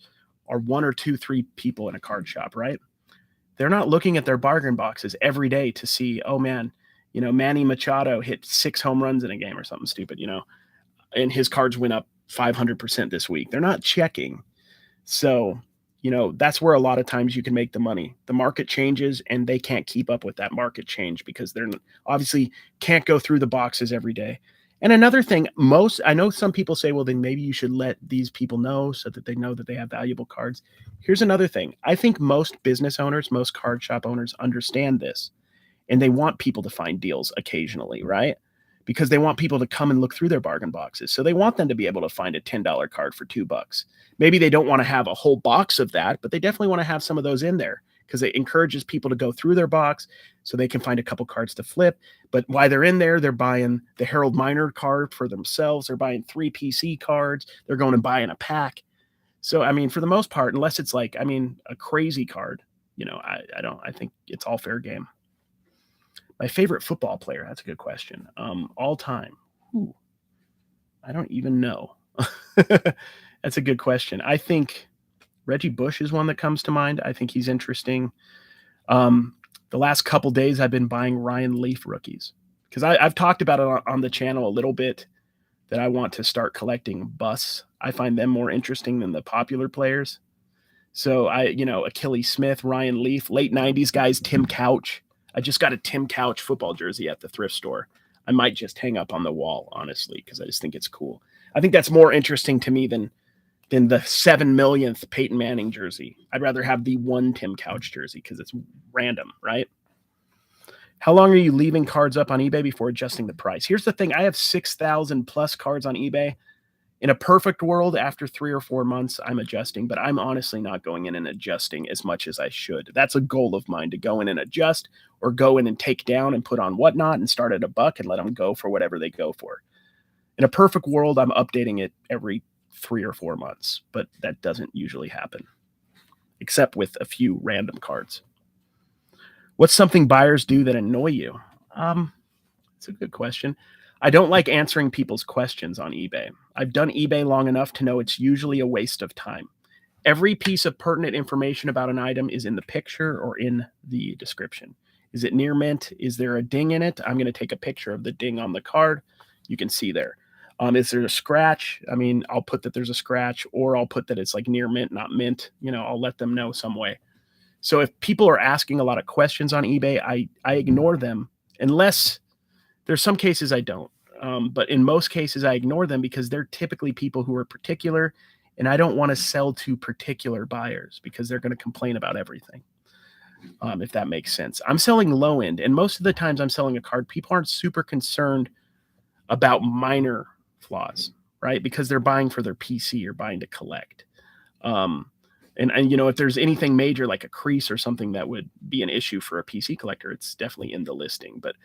are 1 or 2, 3 people in a card shop, right? They're not looking at their bargain boxes every day to see, oh man, Manny Machado hit 6 home runs in a game or something stupid, and his cards went up 500% this week. They're not checking. So, that's where a lot of times you can make the money. The market changes and they can't keep up with that market change because they're obviously can't go through the boxes every day. And another thing, I know some people say, well, then maybe you should let these people know so that they know that they have valuable cards. Here's another thing. I think most business owners, most card shop owners understand this, and they want people to find deals occasionally, right? Because they want people to come and look through their bargain boxes. So they want them to be able to find a $10 card for $2. Maybe they don't want to have a whole box of that, but they definitely want to have some of those in there because it encourages people to go through their box so they can find a couple cards to flip. But while they're in there, they're buying the Harold Miner card for themselves. They're buying 3 PC cards. They're going and buying a pack. So, for the most part, unless it's a crazy card, I think it's all fair game. My favorite football player, that's a good question. All time. Ooh, I don't even know. That's a good question. I think Reggie Bush is one that comes to mind. I think he's interesting. The last couple days I've been buying Ryan Leaf rookies because I've talked about it on the channel a little bit that I want to start collecting busts. I find them more interesting than the popular players. So Achilles Smith, Ryan Leaf, late 90s guys, Tim Couch. I just got a Tim Couch football jersey at the thrift store. I might just hang up on the wall, honestly, because I just think it's cool. I think that's more interesting to me than the 7 millionth Peyton Manning jersey. I'd rather have the one Tim Couch jersey because it's random, right? How long are you leaving cards up on eBay before adjusting the price? Here's the thing. I have 6,000 plus cards on eBay. In a perfect world, after 3 or 4 months, I'm adjusting, but I'm honestly not going in and adjusting as much as I should. That's a goal of mine, to go in and adjust or go in and take down and put on whatnot and start at $1 and let them go for whatever they go for. In a perfect world, I'm updating it every 3 or 4 months, but that doesn't usually happen, except with a few random cards. What's something buyers do that annoy you? It's a good question. I don't like answering people's questions on eBay. I've done eBay long enough to know it's usually a waste of time. Every piece of pertinent information about an item is in the picture or in the description. Is it near mint? Is there a ding in it? I'm going to take a picture of the ding on the card. You can see there. Is there a scratch? I mean, I'll put that there's a scratch, or I'll put that it's like near mint, not mint. I'll let them know some way. So if people are asking a lot of questions on eBay, I ignore them, unless there's some cases I don't. But in most cases, I ignore them because they're typically people who are particular, and I don't want to sell to particular buyers because they're going to complain about everything, if that makes sense. I'm selling low end, and most of the times I'm selling a card, people aren't super concerned about minor flaws, right? Because they're buying for their PC or buying to collect. And if there's anything major like a crease or something that would be an issue for a PC collector, it's definitely in the listing. But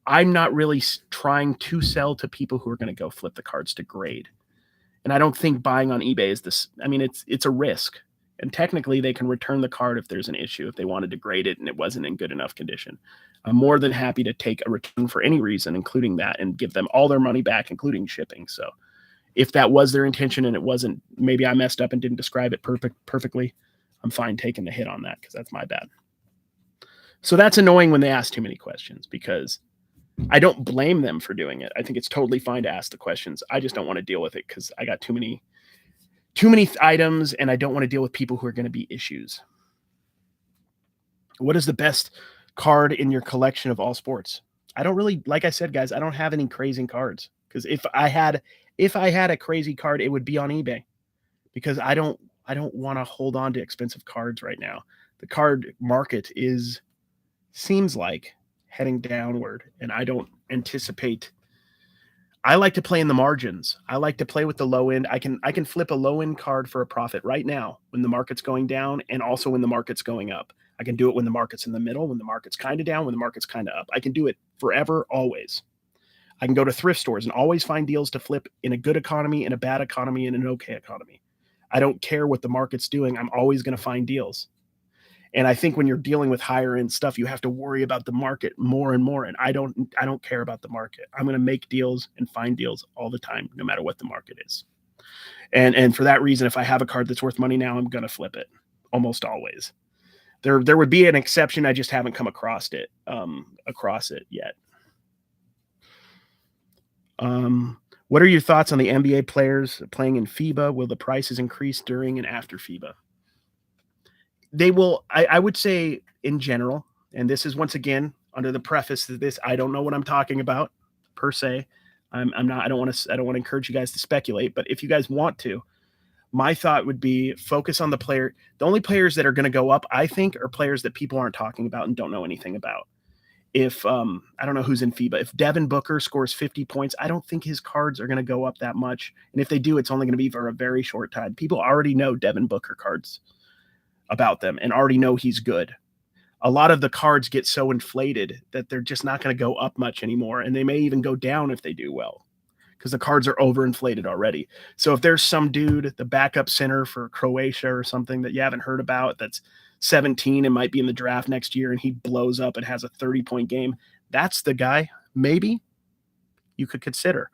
I'm not really trying to sell to people who are going to go flip the cards to grade. And I don't think buying on eBay is this. I mean, it's a risk. And technically, they can return the card if there's an issue, if they wanted to grade it and it wasn't in good enough condition. I'm more than happy to take a return for any reason, including that, and give them all their money back, including shipping. So if that was their intention and it wasn't, maybe I messed up and didn't describe it perfectly, I'm fine taking the hit on that because that's my bad. So that's annoying when they ask too many questions, because I don't blame them for doing it. I think it's totally fine to ask the questions. I just don't want to deal with it because I got too many items, and I don't want to deal with people who are going to be issues. What is the best card in your collection of all sports? I don't really, like I said, guys, I don't have any crazy cards, because if I had a crazy card, it would be on eBay, because I don't want to hold on to expensive cards right now. The card market seems like heading downward, and I don't anticipate. I like to play in the margins. I like to play with the low end. I can flip a low end card for a profit right now when the market's going down, and also when the market's going up. I can do it when the market's in the middle, when the market's kind of down, when the market's kind of up. I can do it forever, always. I can go to thrift stores and always find deals to flip in a good economy, in a bad economy, in an okay economy. I don't care what the market's doing. I'm always going to find deals. And I think when you're dealing with higher end stuff, you have to worry about the market more and more. And I don't care about the market. I'm going to make deals and find deals all the time, no matter what the market is. And for that reason, if I have a card that's worth money now, I'm going to flip it almost always. There would be an exception. I just haven't come across it yet. What are your thoughts on the NBA players playing in FIBA? Will the prices increase during and after FIBA? They will. I would say in general, and this is once again under the preface of this, I don't know what I'm talking about per se. I don't want to encourage you guys to speculate, but if you guys want to, my thought would be focus on the player. The only players that are going to go up, I think, are players that people aren't talking about and don't know anything about. If I don't know who's in FIBA. If Devin Booker scores 50 points, I don't think his cards are going to go up that much. And if they do, it's only going to be for a very short time. People already know Devin Booker cards about them and already know he's good. A lot of the cards get so inflated that they're just not going to go up much anymore. And they may even go down if they do well, because the cards are overinflated already. So if there's some dude, the backup center for Croatia or something that you haven't heard about, that's 17 and might be in the draft next year, and he blows up and has a 30-point game, that's the guy maybe you could consider.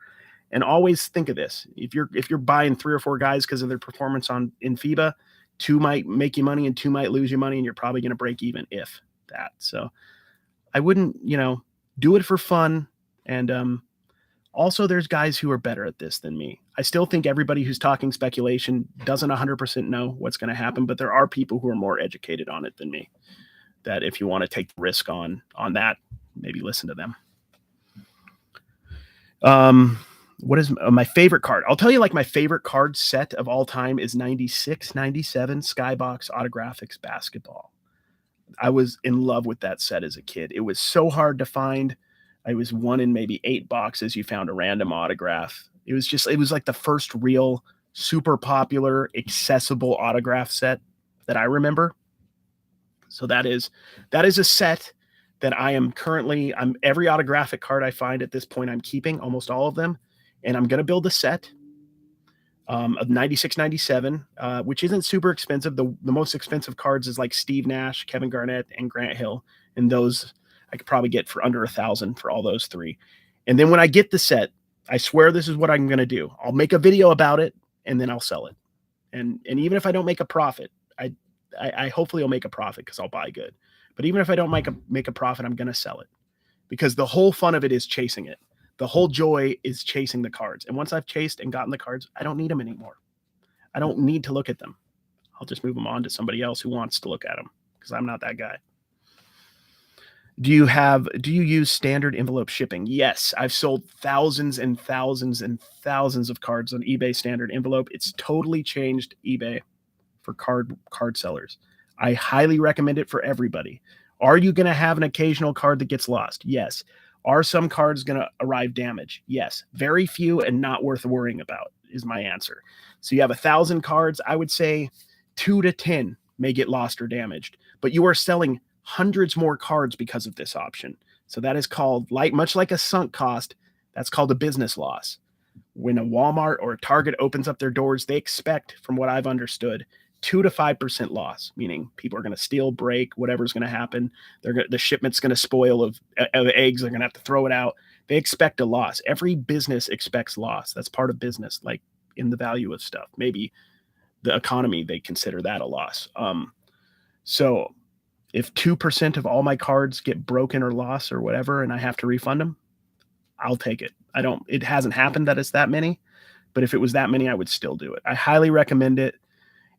And always think of this. If you're buying 3 or 4 guys because of their performance in FIBA, 2 might make you money and 2 might lose you money, and you're probably going to break even if that. So I wouldn't, do it for fun. And also there's guys who are better at this than me. I still think everybody who's talking speculation doesn't 100% know what's going to happen, but there are people who are more educated on it than me, that if you want to take the risk on that, maybe listen to them. What is my favorite card? I'll tell you, like, my favorite card set of all time is 96, 97 Skybox Autographics Basketball. I was in love with that set as a kid. It was so hard to find. I was one in maybe 8 boxes. You found a random autograph. It was like the first real super popular, accessible autograph set that I remember. So that is a set that I'm every autographic card I find at this point, I'm keeping almost all of them. And I'm going to build a set of 96, 97, which isn't super expensive. The most expensive cards is like Steve Nash, Kevin Garnett, and Grant Hill. And those I could probably get for under $1,000 for all those 3. And then when I get the set, I swear this is what I'm going to do. I'll make a video about it and then I'll sell it. And even if I don't make a profit, I hopefully will make a profit because I'll buy good. But even if I don't make a profit, I'm going to sell it, because the whole fun of it is chasing it. The whole joy is chasing the cards. And once I've chased and gotten the cards, I don't need them anymore. I don't need to look at them. I'll just move them on to somebody else who wants to look at them, because I'm not that guy. Do you use standard envelope shipping? Yes, I've sold thousands and thousands and thousands of cards on eBay standard envelope. It's totally changed eBay for card sellers. I highly recommend it for everybody. Are you going to have an occasional card that gets lost? Yes. Are some cards going to arrive damaged? Yes. Very few and not worth worrying about is my answer. So you have 1,000 cards. I would say 2 to 10 may get lost or damaged, but you are selling hundreds more cards because of this option. So that is called, much like a sunk cost, that's called a business loss. When a Walmart or a Target opens up their doors, they expect, from what I've understood, 2 to 5% loss, meaning people are going to steal, break, whatever's going to happen. The shipment's going to spoil of eggs. They're going to have to throw it out. They expect a loss. Every business expects loss. That's part of business, like in the value of stuff. Maybe the economy, they consider that a loss. So if 2% of all my cards get broken or lost or whatever, and I have to refund them, I'll take it. It hasn't happened that it's that many, but if it was that many, I would still do it. I highly recommend it.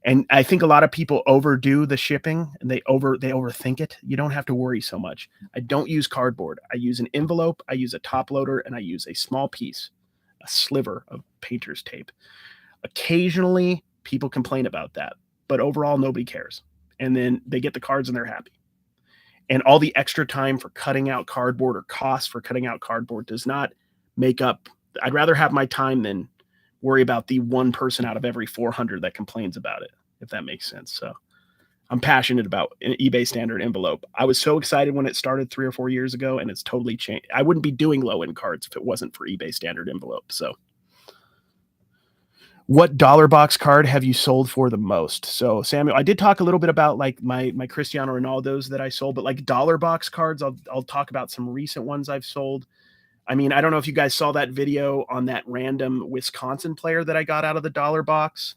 And I think a lot of people overdo the shipping and they overthink it. You don't have to worry so much. I don't use cardboard. I use an envelope. I use a top loader, and I use a small piece, a sliver of painter's tape. Occasionally people complain about that, but overall nobody cares. And then they get the cards and they're happy. And all the extra time for cutting out cardboard or costs for cutting out cardboard does not make up. I'd rather have my time than worry about the one person out of every 400 that complains about it, if that makes sense. So I'm passionate about an eBay standard envelope. I was so excited when it started 3 or 4 years ago, and it's totally changed. I wouldn't be doing low-end cards if it wasn't for eBay standard envelope. So what dollar box card have you sold for the most? So Samuel, I did talk a little bit about like my Cristiano Ronaldo's that I sold, but like dollar box cards, I'll talk about some recent ones I've sold. I mean, I don't know if you guys saw that video on that random Wisconsin player that I got out of the dollar box.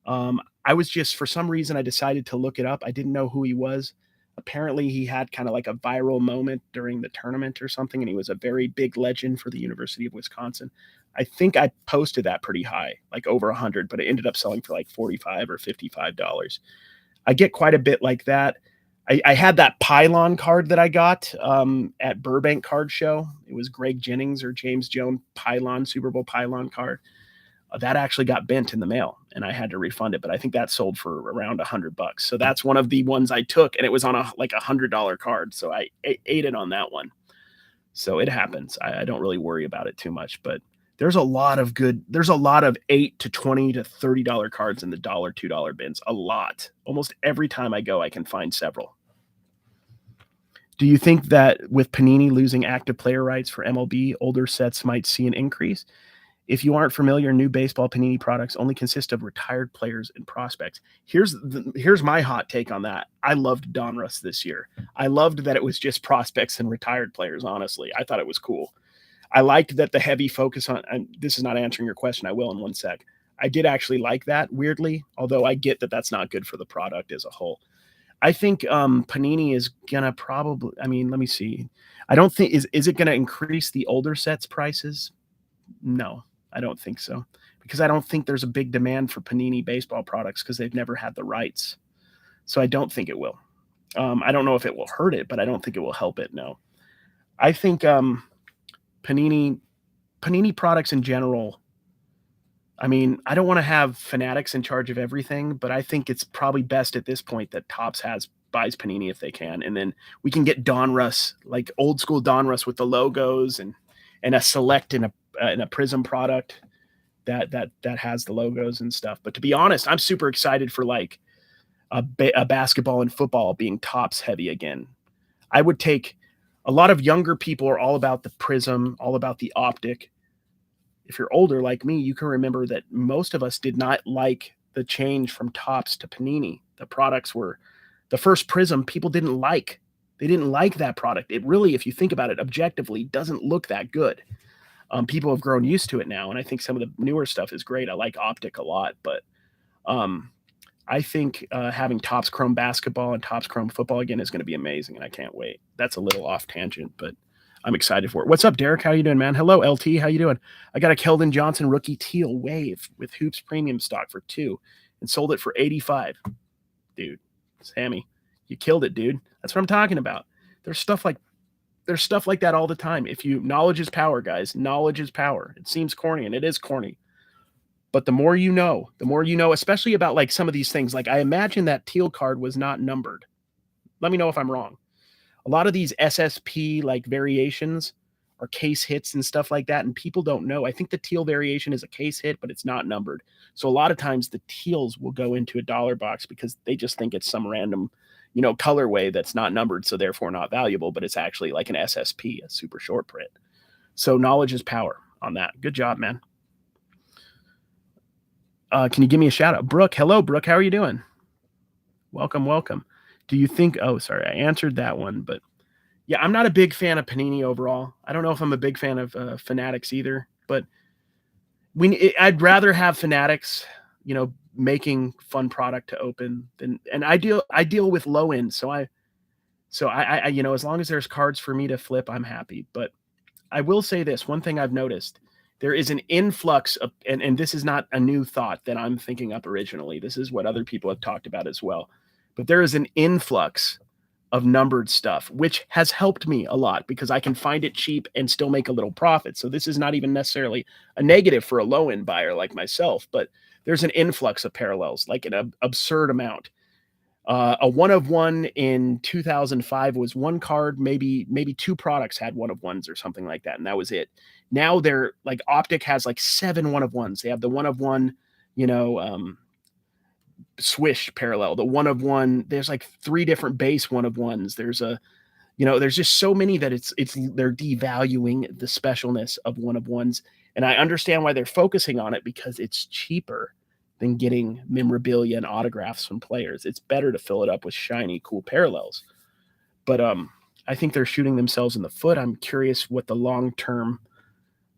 I was just, for some reason, I decided to look it up. I didn't know who he was. Apparently, he had kind of like a viral moment during the tournament or something, and he was a very big legend for the University of Wisconsin. I think I posted that pretty high, like over 100, but it ended up selling for like $45 or $55. I get quite a bit like that. I had that pylon card that I got at Burbank Card Show. It was Greg Jennings or James Jones pylon, Super Bowl pylon card. That actually got bent in the mail, and I had to refund it. But I think that sold for around $100. So that's one of the ones I took, and it was on like $100 card. So I ate it on that one. So it happens. I don't really worry about it too much. But there's a lot of $8 to $20 to $30 cards in the $1, $2 bins. A lot. Almost every time I go, I can find several. Do you think that with Panini losing active player rights for MLB, older sets might see an increase? If you aren't familiar, new baseball Panini products only consist of retired players and prospects. Here's my hot take on that. I loved Donruss this year. I loved that it was just prospects and retired players, honestly. I thought it was cool. I liked that the heavy focus on, and this is not answering your question. I will in one sec. I did actually like that, weirdly, although I get that that's not good for the product as a whole. I think Panini is gonna probably. I mean, let me see. I don't think is it gonna increase the older sets prices? No, I don't think so, because I don't think there's a big demand for Panini baseball products because they've never had the rights. So I don't think it will. I don't know if it will hurt it, but I don't think it will help it. No, I think Panini products in general. I mean, I don't want to have fanatics in charge of everything, but I think it's probably best at this point that Topps buys Panini if they can, and then we can get Donruss, like old school Donruss with the logos and a select in a Prism product that has the logos and stuff. But to be honest, I'm super excited for like a basketball and football being Topps heavy again. I would take a lot of younger people are all about the Prism, all about the optic. If you're older like me, you can remember that most of us did not like the change from Topps to Panini. The products were the first Prism people didn't like. They didn't like that product. It really, if you think about it objectively, doesn't look that good. People have grown used to it now, and I think some of the newer stuff is great. I like optic a lot, but I think having Topps Chrome basketball and Topps Chrome football again is going to be amazing, and I can't wait. That's a little off tangent, but I'm excited for it. What's up, Derek? How you doing, man? Hello, LT. How you doing? I got a Keldon Johnson rookie teal wave with Hoops premium stock for 2 and sold it for 85. Dude, Sammy, you killed it, dude. That's what I'm talking about. There's stuff like that all the time. Knowledge is power, guys. Knowledge is power. It seems corny, and it is corny. But the more you know, especially about like some of these things. Like I imagine that teal card was not numbered. Let me know if I'm wrong. A lot of these SSP like variations are case hits and stuff like that, and people don't know. I think the teal variation is a case hit, but it's not numbered. So a lot of times the teals will go into a dollar box because they just think it's some random, colorway that's not numbered, so therefore not valuable, but it's actually like an SSP, a super short print. So knowledge is power on that. Good job, man. Can you give me a shout out? Brooke, hello, Brooke. How are you doing? Welcome. Do you think, sorry, I answered that one, but yeah, I'm not a big fan of Panini overall. I don't know if I'm a big fan of Fanatics either, but I'd rather have Fanatics, making fun product to open and I deal with low end. So I, as long as there's cards for me to flip, I'm happy. But I will say this, one thing I've noticed, there is an influx of, and this is not a new thought that I'm thinking up originally. This is what other people have talked about as well. But there is an influx of numbered stuff, which has helped me a lot because I can find it cheap and still make a little profit. So this is not even necessarily a negative for a low-end buyer like myself, but there's an influx of parallels, like an absurd amount. A 1-of-1 in 2005 was one card, maybe 2 products had 1-of-1s or something like that, and that was it. Now they're like Optic has like 7 1-of-1s. They have the 1-of-1, swish parallel, the 1-of-1. There's like 3 different base 1-of-1s. There's there's just so many that they're devaluing the specialness of 1-of-1s, and I understand why they're focusing on it because it's cheaper than getting memorabilia and autographs from players. It's better to fill it up with shiny, cool parallels. But I think they're shooting themselves in the foot. I'm curious what the long-term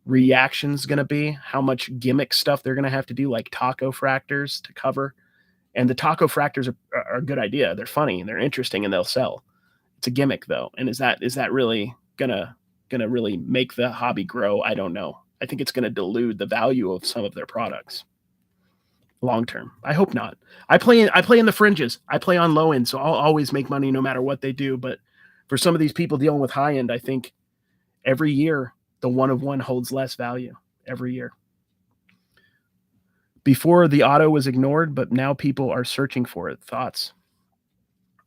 reaction is going to be, how much gimmick stuff they're going to have to do, like taco fractors to cover. And the taco fractors are a good idea. They're funny and they're interesting and they'll sell. It's a gimmick though. And is that really gonna really make the hobby grow? I don't know. I think it's going to dilute the value of some of their products long term. I hope not. I play in the fringes. I play on low end, so I'll always make money no matter what they do. But for some of these people dealing with high end, I think every year the 1-of-1 holds less value every year. Before the auto was ignored, but now people are searching for it. Thoughts?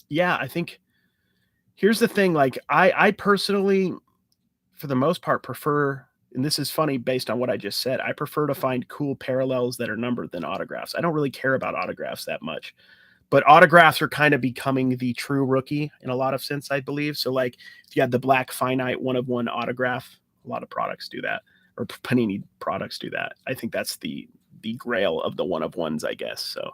Yeah, I think here's the thing. Like I personally, for the most part, prefer, and this is funny based on what I just said, I prefer to find cool parallels that are numbered than autographs. I don't really care about autographs that much, but autographs are kind of becoming the true rookie in a lot of sense, I believe. So like if you had the black finite 1-of-1 autograph, a lot of products do that, or Panini products do that. I think that's the grail of the 1-of-1s, I guess. So,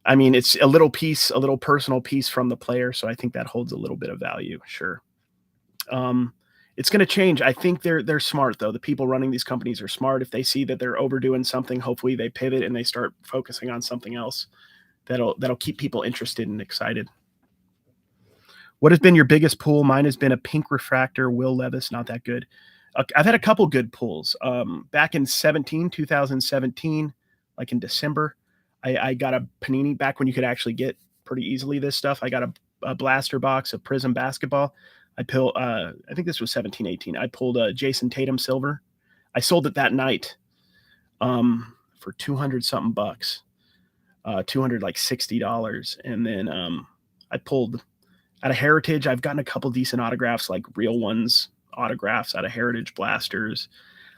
I mean, it's a little personal piece from the player. So I think that holds a little bit of value. Sure. It's going to change. I think they're smart though. The people running these companies are smart. If they see that they're overdoing something, hopefully they pivot and they start focusing on something else that'll keep people interested and excited. What has been your biggest pull? Mine has been a pink refractor, Will Levis, not that good. I've had a couple good pulls. Back in 2017, like in December, I got a Panini, back when you could actually get pretty easily this stuff. I got a blaster box of Prism basketball. I think this was 17, 18. I pulled a Jason Tatum silver. I sold it that night for 200 something bucks, $260. And then I pulled out of Heritage. I've gotten a couple decent autographs, like real ones autographs out of Heritage blasters.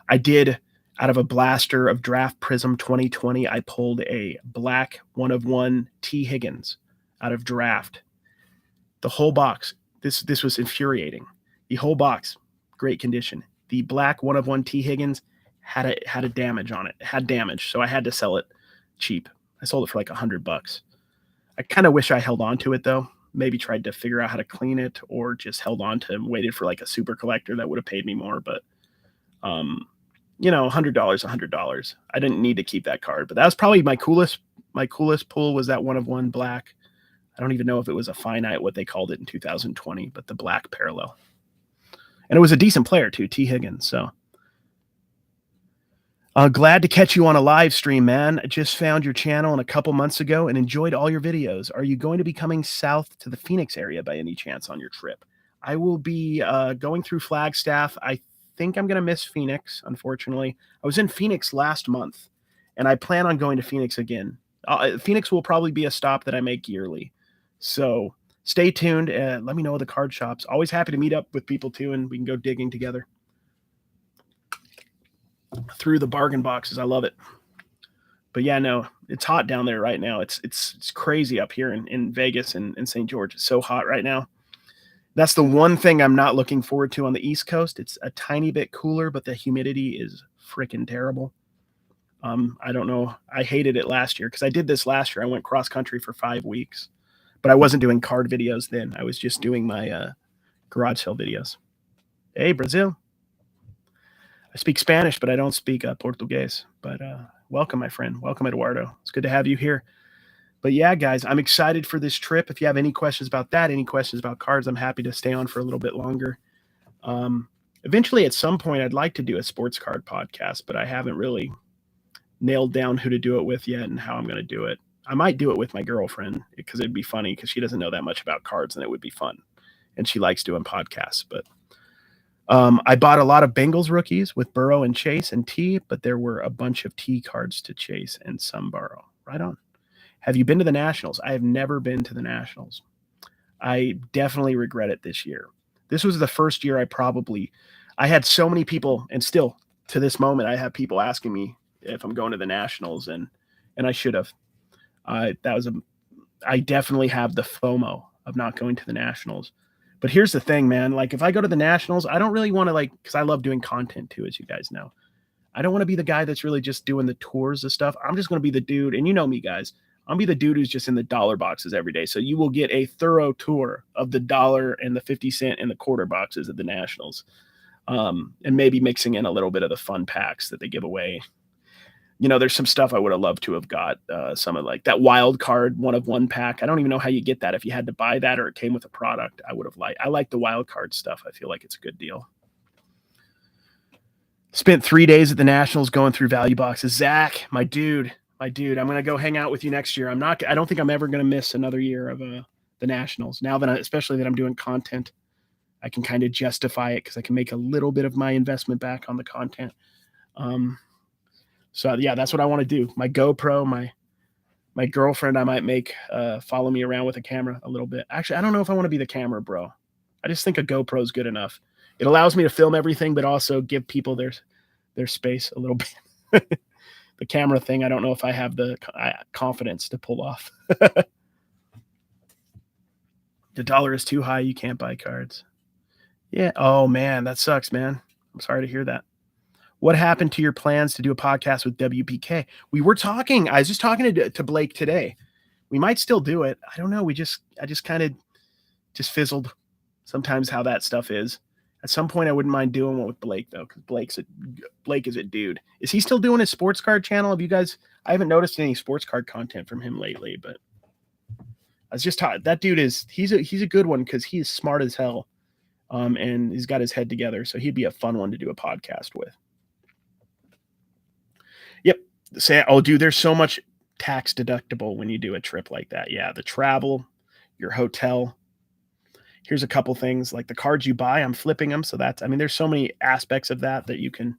I did, out of a blaster of Draft Prism 2020, I pulled a black 1/1 T. Higgins out of Draft. The whole box, this was infuriating. The whole box, great condition. The black 1/1 T. Higgins had a damage on it. It had damage, so I had to sell it cheap. I sold it for like $100. I kind of wish I held on to it though. Maybe tried to figure out how to clean it, or just held on to and waited for like a super collector that would have paid me more. But $100, $100. I didn't need to keep that card, but that was probably my coolest pull, was that 1/1 black. I don't even know if it was a finite, what they called it in 2020, but the black parallel. And it was a decent player too, T. Higgins. So glad to catch you on a live stream, man. I just found your channel a couple months ago and enjoyed all your videos. Are you going to be coming south to the Phoenix area by any chance on your trip? I will be going through Flagstaff. I think I'm going to miss Phoenix, unfortunately. I was in Phoenix last month, and I plan on going to Phoenix again. Phoenix will probably be a stop that I make yearly. So stay tuned. Let me know the card shops. Always happy to meet up with people too, and we can go digging together through the bargain boxes. I love it. But yeah, no, it's hot down there right now. It's crazy up here in Vegas and St. George. It's so hot right now. That's the one thing I'm not looking forward to on the East Coast. It's a tiny bit cooler, but the humidity is freaking terrible. I don't know. I hated it last year because I did this last year. I went cross country for 5 weeks, but I wasn't doing card videos then. I was just doing my garage sale videos. Hey, Brazil. I speak Spanish, but I don't speak Portuguese. But welcome, my friend. Welcome, Eduardo. It's good to have you here. But yeah, guys, I'm excited for this trip. If you have any questions about that, any questions about cards, I'm happy to stay on for a little bit longer. Eventually, at some point, I'd like to do a sports card podcast, but I haven't really nailed down who to do it with yet and how I'm going to do it. I might do it with my girlfriend because it'd be funny, because she doesn't know that much about cards, and it would be fun. And she likes doing podcasts. But I bought a lot of Bengals rookies with Burrow and Chase and T, but there were a bunch of T cards to Chase and some Burrow. Right on. Have you been to the Nationals? I have never been to the Nationals. I definitely regret it this year. This was the first year I had so many people, and still to this moment, I have people asking me if I'm going to the Nationals, and I should have. I definitely have the FOMO of not going to the Nationals. But here's the thing, man. Like, if I go to the Nationals, I don't really want to, because I love doing content too, as you guys know. I don't want to be the guy that's really just doing the tours of stuff. I'm just going to be the dude, and you know me, guys. I'll be the dude who's just in the dollar boxes every day. So you will get a thorough tour of the dollar and the 50 cent and the quarter boxes at the Nationals. And maybe mixing in a little bit of the fun packs that they give away. There's some stuff I would have loved to have got, some of like that wild card 1/1 pack. I don't even know how you get that. If you had to buy that or it came with a product, I would have liked. I like the wild card stuff. I feel like it's a good deal. Spent 3 days at the Nationals going through value boxes. Zach, my dude, I'm going to go hang out with you next year. I don't think I'm ever going to miss another year of the Nationals. Now that especially that I'm doing content, I can kind of justify it because I can make a little bit of my investment back on the content. So yeah, that's what I want to do. My GoPro, my girlfriend, I might make follow me around with a camera a little bit. Actually, I don't know if I want to be the camera bro. I just think a GoPro is good enough. It allows me to film everything, but also give people their space a little bit. The camera thing, I don't know if I have the confidence to pull off. The dollar is too high. You can't buy cards. Yeah. Oh man, that sucks, man. I'm sorry to hear that. What happened to your plans to do a podcast with WPK? We were talking. I was just talking to Blake today. We might still do it. I don't know. I just kind of fizzled. Sometimes how that stuff is. At some point, I wouldn't mind doing one with Blake though, because Blake is a dude. Is he still doing his sports card channel? Have you guys? I haven't noticed any sports card content from him lately, but I was just taught that dude he's a good one because he's smart as hell, and he's got his head together. So he'd be a fun one to do a podcast with. Yep. Say, oh, dude, there's so much tax deductible when you do a trip like that. Yeah, the travel, your hotel. Here's a couple things like the cards you buy. I'm flipping them, so that's. I mean, there's so many aspects of that you can,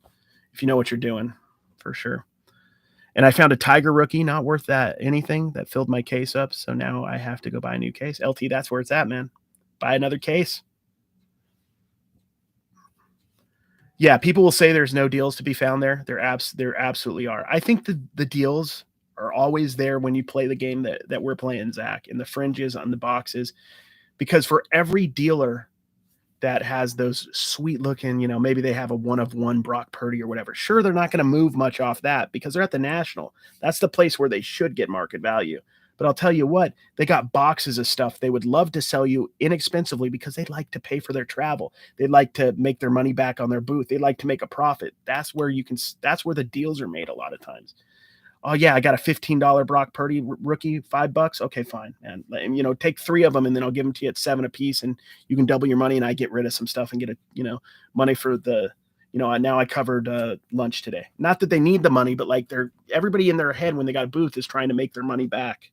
if you know what you're doing, for sure. And I found a Tiger rookie, not worth that anything, that filled my case up. So now I have to go buy a new case. LT, that's where it's at, man. Buy another case. Yeah, people will say there's no deals to be found there. There absolutely are. I think the deals are always there when you play the game that we're playing, Zach, in the fringes, on the boxes, because for every dealer that has those sweet looking, maybe they have a 1-of-1 Brock Purdy or whatever. Sure, they're not going to move much off that because they're at the National. That's the place where they should get market value. But I'll tell you what, they got boxes of stuff they would love to sell you inexpensively because they'd like to pay for their travel. They'd like to make their money back on their booth. They'd like to make a profit. That's where the deals are made a lot of times. Oh yeah, I got a $15 Brock Purdy rookie, $5. Okay, fine. And take 3 of them and then I'll give them to you at $7 a piece and you can double your money and I get rid of some stuff and get money for the, now I covered lunch today. Not that they need the money, but like everybody in their head when they got a booth is trying to make their money back.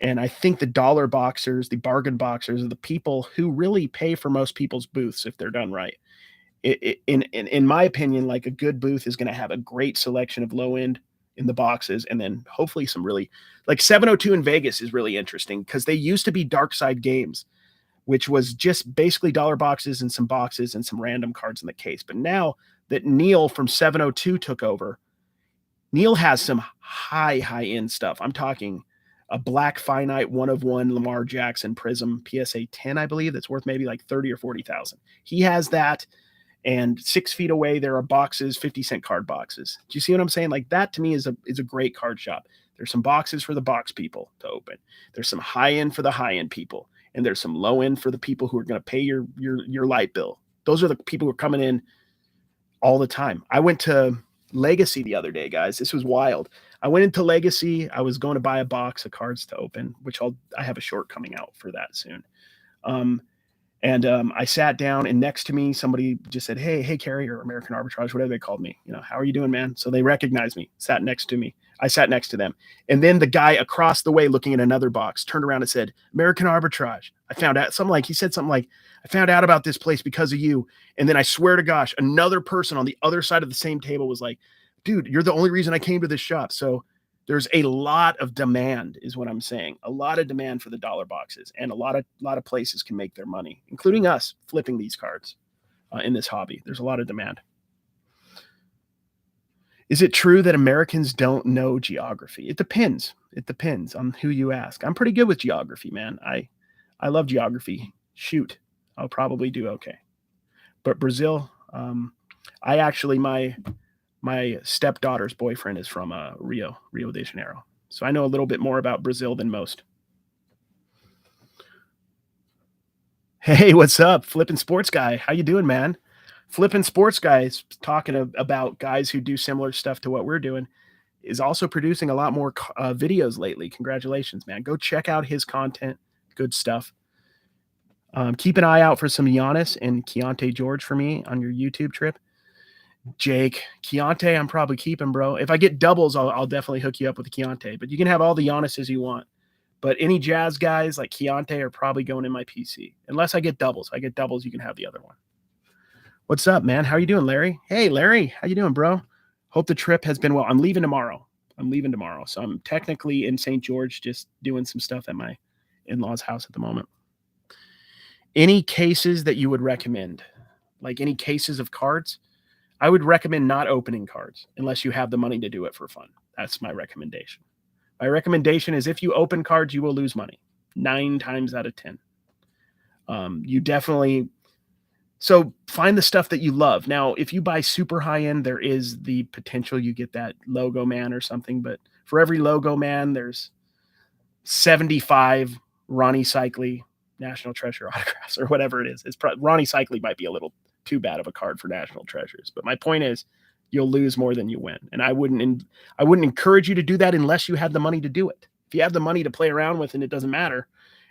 And I think the dollar boxers, the bargain boxers, are the people who really pay for most people's booths if they're done right. In my opinion, like a good booth is going to have a great selection of low end in the boxes, and then hopefully some really, like 702 in Vegas is really interesting because they used to be dark side games, which was just basically dollar boxes and some random cards in the case. But now that Neil from 702 took over, Neil has some high end stuff. I'm talking a black finite 1-of-1 Lamar Jackson Prism PSA 10, I believe, that's worth maybe like 30 or 40,000. He has that. And 6 feet away, there are boxes, 50-cent card boxes. Do you see what I'm saying? Like that to me is a great card shop. There's some boxes for the box people to open. There's some high end for the high end people. And there's some low end for the people who are going to pay your light bill. Those are the people who are coming in all the time. I went to Legacy the other day, guys. This was wild. I went into Legacy. I was going to buy a box of cards to open, which I have a short coming out for that soon. I sat down and next to me, somebody just said, Hey, Carrie, or American Arbitrage, whatever they called me, how are you doing, man? So they recognized me, sat next to me. I sat next to them. And then the guy across the way looking at another box turned around and said, American Arbitrage. I found out he said something like, I found out about this place because of you. And then I swear to gosh, another person on the other side of the same table was like, dude, you're the only reason I came to this shop. So there's a lot of demand is what I'm saying. A lot of demand for the dollar boxes, and a lot of places can make their money, including us flipping these cards in this hobby. There's a lot of demand. Is it true that Americans don't know geography? It depends. It depends on who you ask. I'm pretty good with geography, man. I love geography. Shoot, I'll probably do okay. But Brazil, I actually, my stepdaughter's boyfriend is from Rio de Janeiro. So I know a little bit more about Brazil than most. Hey, what's up? Flippin' Sports Guy. How you doing, man? Flippin' Sports Guy is talking about guys who do similar stuff to what we're doing, is also producing a lot more videos lately. Congratulations, man. Go check out his content. Good stuff. Keep an eye out for some Giannis and Keontae George for me on your YouTube trip. Jake, Keontae, I'm probably keeping, bro. If I get doubles, I'll definitely hook you up with a Keontae. But you can have all the Giannis's you want. But any Jazz guys like Keontae are probably going in my PC. Unless I get doubles. I get doubles, you can have the other one. What's up, man? How are you doing, Larry? Hey, Larry. How you doing, bro? Hope the trip has been well. I'm leaving tomorrow. So I'm technically in St. George just doing some stuff at my in-laws' house at the moment. Any cases that you would recommend? Like any cases of cards? I would recommend not opening cards unless you have the money to do it for fun. That's my recommendation. My recommendation is if you open cards, you will lose money 9 times out of 10. You definitely, so find the stuff that you love. Now, if you buy super high end, there is the potential you get that logo man or something, but for every logo man, there's 75 Ronnie Cycli, National Treasure autographs or whatever it is. It's probably Ronnie Cycli might be a little too bad of a card for National Treasures. But my point is, you'll lose more than you win. And I wouldn't encourage you to do that unless you had the money to do it. If you have the money to play around with and it doesn't matter,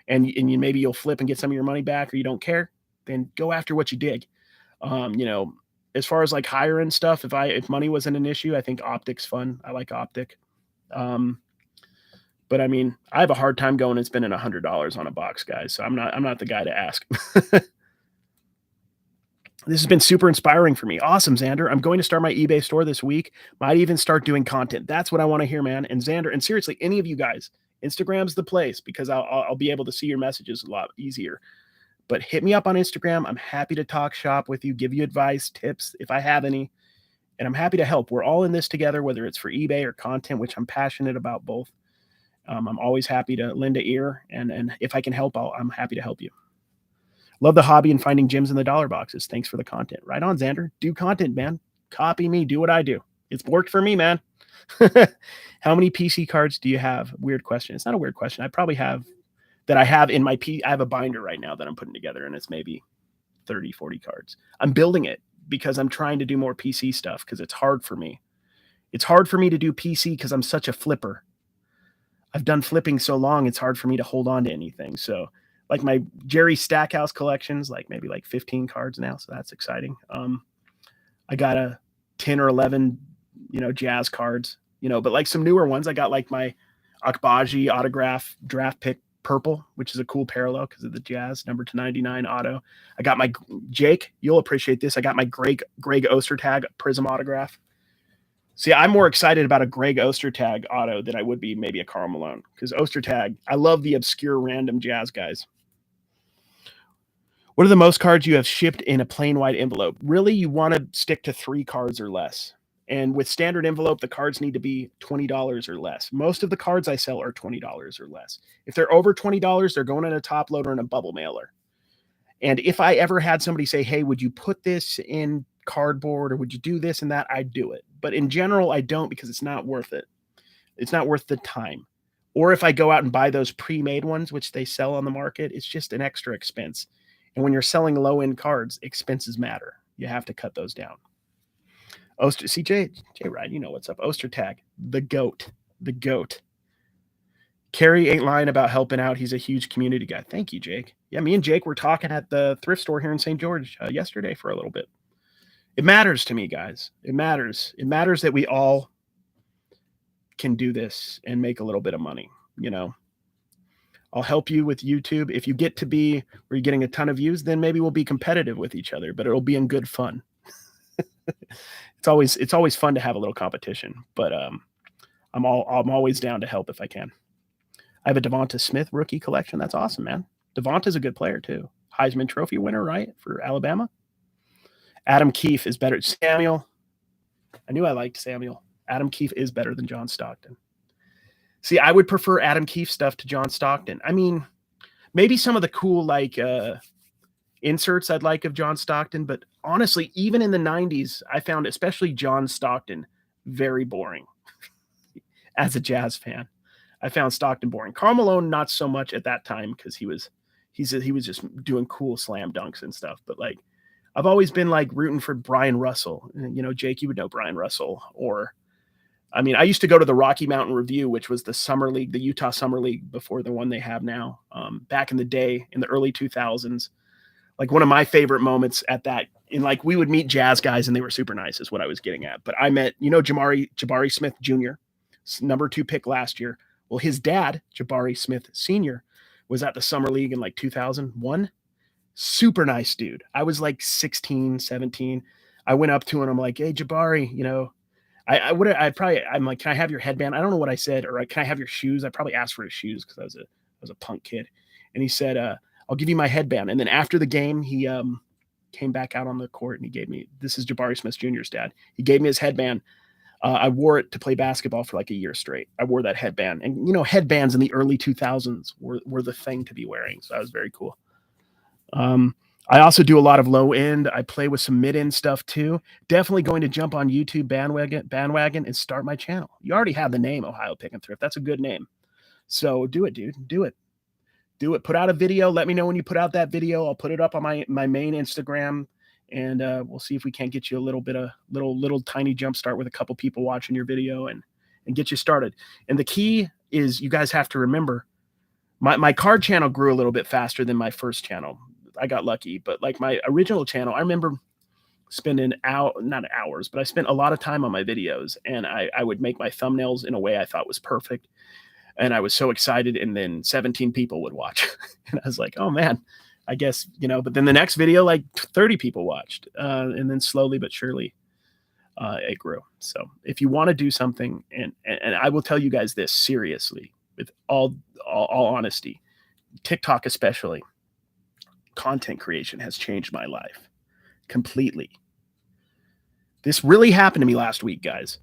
and you maybe you'll flip and get some of your money back, or you don't care, then go after what you dig. As far as like higher end stuff, if money wasn't an issue, I think Optic's fun. I like Optic. But I mean, I have a hard time going and spending $100 on a box, guys. So I'm not the guy to ask. This has been super inspiring for me. Awesome, Xander. I'm going to start my eBay store this week. Might even start doing content. That's what I want to hear, man. And Xander, and seriously, any of you guys, Instagram's the place, because I'll be able to see your messages a lot easier. But hit me up on Instagram. I'm happy to talk shop with you, give you advice, tips, if I have any. And I'm happy to help. We're all in this together, whether it's for eBay or content, which I'm passionate about both. I'm always happy to lend an ear. And if I can help, I'm happy to help you. Love the hobby and finding gems in the dollar boxes. Thanks for the content. Right on, Xander. Do content, man. Copy me. Do what I do. It's worked for me, man. How many PC cards do you have? Weird question. It's not a weird question. I probably have that I have in my I have a binder right now that I'm putting together, and it's maybe 30, 40 cards. I'm building it because I'm trying to do more PC stuff because it's hard for me. It's hard for me to do PC because I'm such a flipper. I've done flipping so long, it's hard for me to hold on to anything. So like my Jerry Stackhouse collections, like maybe like 15 cards now. So that's exciting. I got a 10 or 11, Jazz cards, but like some newer ones. I got like my Akbaji autograph draft pick purple, which is a cool parallel because of the Jazz number /99 auto. I got my Jake. You'll appreciate this. I got my Greg Ostertag Prism autograph. See, I'm more excited about a Greg Ostertag auto than I would be maybe a Karl Malone, because Ostertag, I love the obscure random Jazz guys. What are the most cards you have shipped in a plain white envelope? Really, you want to stick to 3 cards or less. And with standard envelope, the cards need to be $20 or less. Most of the cards I sell are $20 or less. If they're over $20, they're going in a top loader and a bubble mailer. And if I ever had somebody say, hey, would you put this in cardboard or would you do this and that, I'd do it. But in general, I don't, because it's not worth it. It's not worth the time. Or if I go out and buy those pre-made ones, which they sell on the market, it's just an extra expense. And when you're selling low-end cards, expenses matter. You have to cut those down. Jay Ryan, you know what's up. Ostertag, the GOAT. Kerry ain't lying about helping out. He's a huge community guy. Thank you, Jake. Yeah, me and Jake were talking at the thrift store here in St. George yesterday for a little bit. It matters to me, guys. It matters. It matters that we all can do this and make a little bit of money, I'll help you with YouTube. If you get to be where you're getting a ton of views, then maybe we'll be competitive with each other, but it'll be in good fun. It's always fun to have a little competition, but I'm always down to help if I can. I have a Devonta Smith rookie collection. That's awesome, man. Devonta's a good player too. Heisman Trophy winner, right? For Alabama. Adam Keefe is better. Samuel. I knew I liked Samuel. Adam Keefe is better than John Stockton. See, I would prefer Adam Keefe stuff to John Stockton. I mean, maybe some of the cool inserts I'd like of John Stockton, but honestly, even in the 90s, I found especially John Stockton very boring. As a Jazz fan, I found Stockton boring. Karl Malone, not so much at that time, because he was just doing cool slam dunks and stuff. But like, I've always been like rooting for Brian Russell. Jake, you would know Brian Russell. Or, I mean, I used to go to the Rocky Mountain Review, which was the summer league, the Utah Summer League before the one they have now. Back in the day, in the early 2000s, like one of my favorite moments at that, we would meet Jazz guys and they were super nice, is what I was getting at. But I met, Jabari Smith Jr., number 2 pick last year. Well, his dad, Jabari Smith Sr., was at the Summer League in 2001. Super nice dude. I was 16, 17. I went up to him and I'm like, hey, Jabari, I'm like, can I have your headband? I don't know what I said. Or can I have your shoes? I probably asked for his shoes because I was a punk kid. And he said, I'll give you my headband. And then after the game, he came back out on the court and he gave me, this is Jabari Smith Jr.'s dad. He gave me his headband. I wore it to play basketball for a year straight. I wore that headband. And, headbands in the early 2000s were the thing to be wearing. So that was very cool. I also do a lot of low end. I play with some mid end stuff too. Definitely going to jump on YouTube bandwagon and start my channel. You already have the name Ohio Pick and Thrift. That's a good name. So do it, dude. Do it. Do it. Put out a video. Let me know when you put out that video. I'll put it up on my main Instagram, and we'll see if we can't get you a little bit of little tiny jump start with a couple people watching your video and get you started. And the key is you guys have to remember, my card channel grew a little bit faster than my first channel. I got lucky, but like my original channel, I remember spending not hours, but I spent a lot of time on my videos, and I would make my thumbnails in a way I thought was perfect. And I was so excited, and then 17 people would watch. And I was like, oh man, I guess, but then the next video, like 30 people watched. And then slowly but surely, it grew. So if you want to do something, and I will tell you guys this seriously, with all honesty, TikTok especially, content creation has changed my life completely. This really happened to me last week, guys.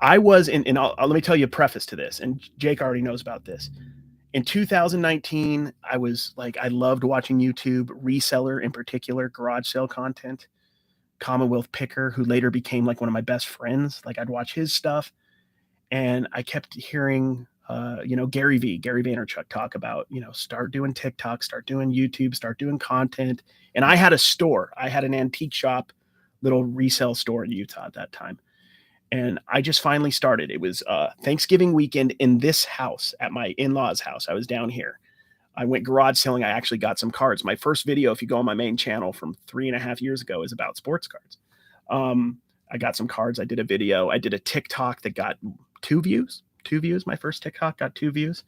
I was let me tell you a preface to this, and Jake already knows about this. In 2019, I was like, I loved watching YouTube, Reseller in particular, garage sale content, Commonwealth Picker, who later became like one of my best friends. Like I'd watch his stuff, and I kept hearing, Gary Vaynerchuk talk about, start doing TikTok, start doing YouTube, start doing content. And I had a store. I had an antique shop, little resale store in Utah at that time. And I just finally started. It was Thanksgiving weekend in this house at my in-laws' house. I was down here. I went garage selling. I actually got some cards. My first video, if you go on my main channel from 3.5 years ago, is about sports cards. I got some cards. I did a video. I did a TikTok that got 2 views. 2 views. My first TikTok got 2 views.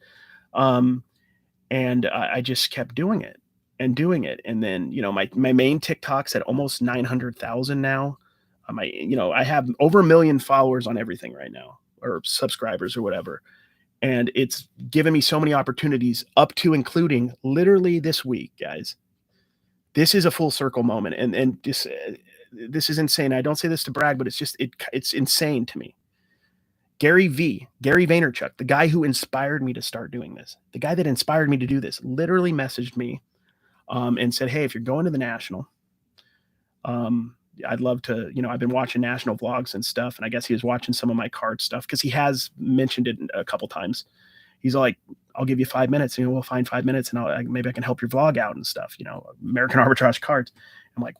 And I just kept doing it and doing it. And then, my main TikTok's at almost 900,000 now. I have over 1 million followers on everything right now, or subscribers or whatever. And it's given me so many opportunities, up to including literally this week, guys. This is a full circle moment. And this is insane. I don't say this to brag, but it's insane to me. Gary Vaynerchuk, the guy who inspired me to start doing this, the guy that inspired me to do this, literally messaged me and said, hey, if you're going to the National, I'd love to, I've been watching national vlogs and stuff. And I guess he was watching some of my card stuff because he has mentioned it a couple times. He's like, I'll give you 5 minutes, we'll find 5 minutes and maybe I can help your vlog out and stuff, American Arbitrage Cards. I'm like,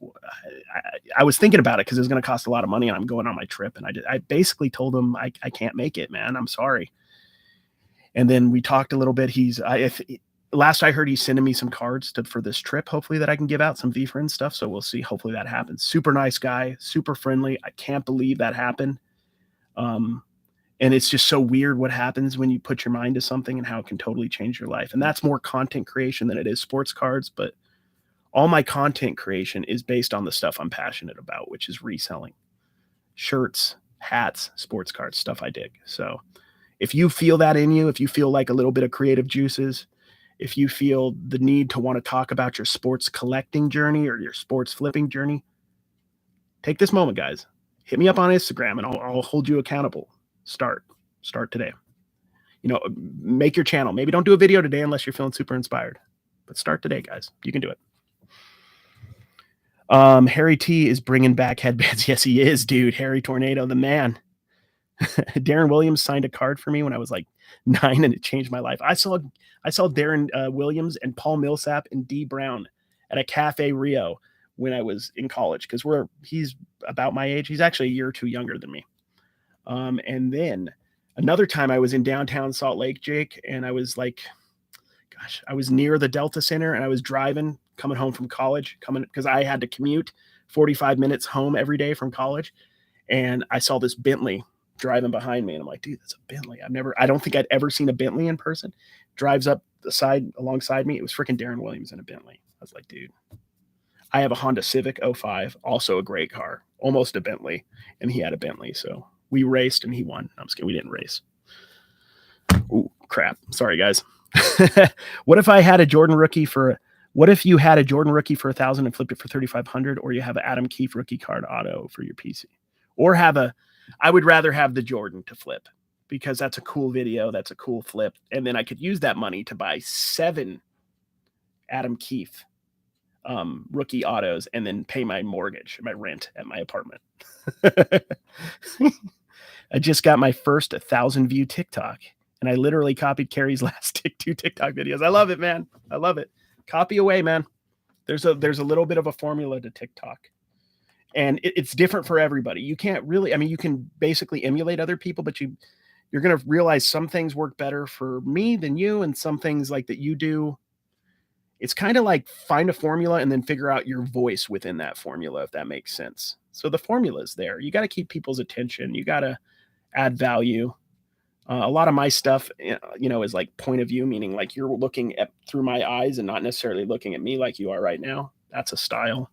I was thinking about it because it was going to cost a lot of money and I'm going on my trip. And I basically told him I can't make it, man. I'm sorry. And then we talked a little bit. Last I heard, he's sending me some cards for this trip, hopefully, that I can give out, some V-Friend stuff. So we'll see. Hopefully that happens. Super nice guy, super friendly. I can't believe that happened. And it's just so weird what happens when you put your mind to something and how it can totally change your life. And that's more content creation than it is sports cards. But all my content creation is based on the stuff I'm passionate about, which is reselling. Shirts, hats, sports cards, stuff I dig. So if you feel that in you, if you feel like a little bit of creative juices, if you feel the need to want to talk about your sports collecting journey or your sports flipping journey, take this moment, guys. Hit me up on Instagram and I'll hold you accountable. Start today. Make your channel. Maybe don't do a video today unless you're feeling super inspired, but start today, guys. You can do it. Harry T is bringing back headbands. Yes, he is, dude. Harry Tornado, the man. Darren Williams signed a card for me when I was like 9 and it changed my life. I saw Darren Williams and Paul Millsap and D Brown at a Cafe Rio when I was in college because he's about my age. He's actually a year or 2 younger than me. And then another time I was in downtown Salt Lake, Jake, and I was like, I was near the Delta Center and I was driving, coming home from college, because I had to commute 45 minutes home every day from college. And I saw this Bentley driving behind me. And I'm like, dude, that's a Bentley. I don't think I'd ever seen a Bentley in person. Drives up the side alongside me. It was freaking Darren Williams in a Bentley. I was like, dude, I have a Honda Civic 05, also a great car, almost a Bentley. And he had a Bentley. So we raced and he won. I'm just kidding. We didn't race. Ooh, crap. Sorry, guys. What if you had a Jordan rookie for 1,000 and flipped it for 3,500, or you have an Adam Keefe rookie card auto for your PC, or I would rather have the Jordan to flip because that's a cool video. That's a cool flip. And then I could use that money to buy 7 Adam Keefe rookie autos and then pay my mortgage, my rent at my apartment. I just got my first 1,000 view TikTok And I literally copied Carrie's last two TikTok videos. I love it, man. I love it. Copy away, man. There's a little bit of a formula to TikTok. And it's different for everybody. You can't really, I mean, you can basically emulate other people, but you're going to realize some things work better for me than you, and some things like that you do. It's kind of like find a formula and then figure out your voice within that formula, if that makes sense. So the formula is there. You got to keep people's attention. You got to add value. A lot of my stuff, is like point of view, meaning like you're looking at through my eyes and not necessarily looking at me like you are right now. That's a style.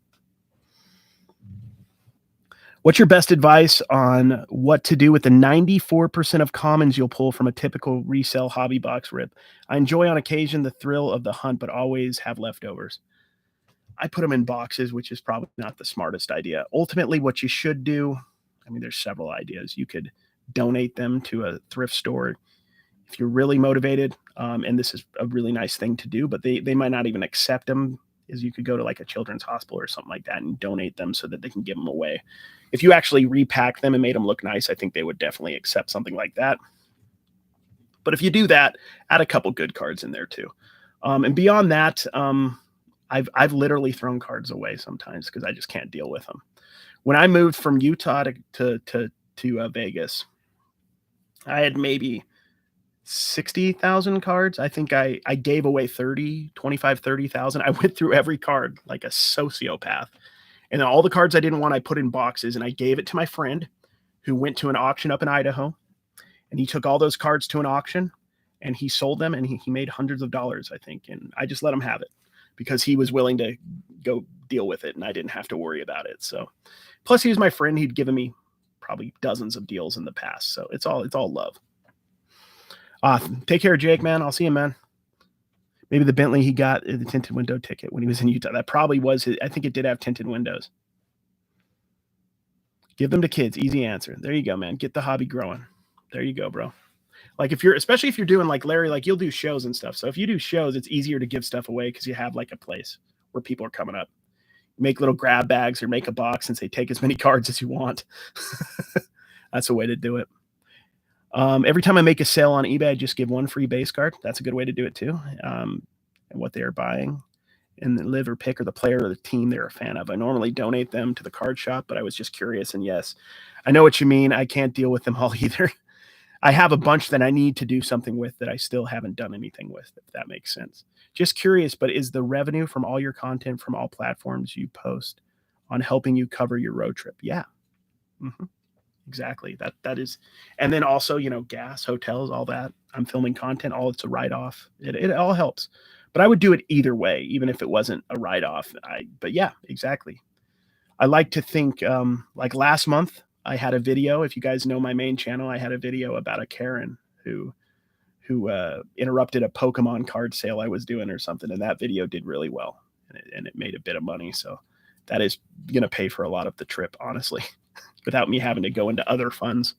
What's your best advice on what to do with the 94% of commons you'll pull from a typical resale hobby box rip? I enjoy on occasion the thrill of the hunt, but always have leftovers. I put them in boxes, which is probably not the smartest idea. Ultimately, what you should do, I mean, there's several ideas. You could donate them to a thrift store if you're really motivated. And this is a really nice thing to do, but they might not even accept them. Is you could go to like a children's hospital or something like that and donate them so that they can give them away. If you actually repack them and made them look nice, I think they would definitely accept something like that. But if you do that, add a couple good cards in there too. And beyond that, I've literally thrown cards away sometimes because I just can't deal with them. When I moved from Utah to Vegas, I had maybe 60,000 cards. I think I gave away 30,000. I went through every card like a sociopath. And then all the cards I didn't want, I put in boxes, and I gave it to my friend who went to an auction up in Idaho. And he took all those cards to an auction and he sold them, and he made hundreds of dollars, I think. And I just let him have it because he was willing to go deal with it and I didn't have to worry about it. So plus he was my friend. He'd given me probably dozens of deals in the past. So it's all love. Take care, Jake, man. I'll see you, man. Maybe the Bentley he got the tinted window ticket when he was in Utah. That probably was his. I think it did have tinted windows. Give them to kids. Easy answer. There you go, man. Get the hobby growing. There you go, bro. Like especially if you're doing like Larry, like you'll do shows and stuff. So if you do shows, it's easier to give stuff away because you have like a place where people are coming up. Make little grab bags or make a box and say, take as many cards as you want. That's a way to do it. Every time I make a sale on eBay, I just give one free base card. That's a good way to do it too. And what they're buying and the live or pick or the player or the team they're a fan of. I normally donate them to the card shop, but I was just curious. And yes, I know what you mean. I can't deal with them all either. I have a bunch that I need to do something with that I still haven't done anything with, if that makes sense. Just curious, but is the revenue from all your content from all platforms you post on helping you cover your road trip? Yeah. Mm-hmm. Exactly. That is. And then also, gas, hotels, all that. I'm filming content, all it's a write-off. It all helps. But I would do it either way, even if it wasn't a write-off. But yeah, exactly. I like to think like last month, I had a video. If you guys know my main channel, I had a video about a Karen who interrupted a Pokemon card sale I was doing or something. And that video did really well. And it made a bit of money. So that is going to pay for a lot of the trip, honestly, without me having to go into other funds.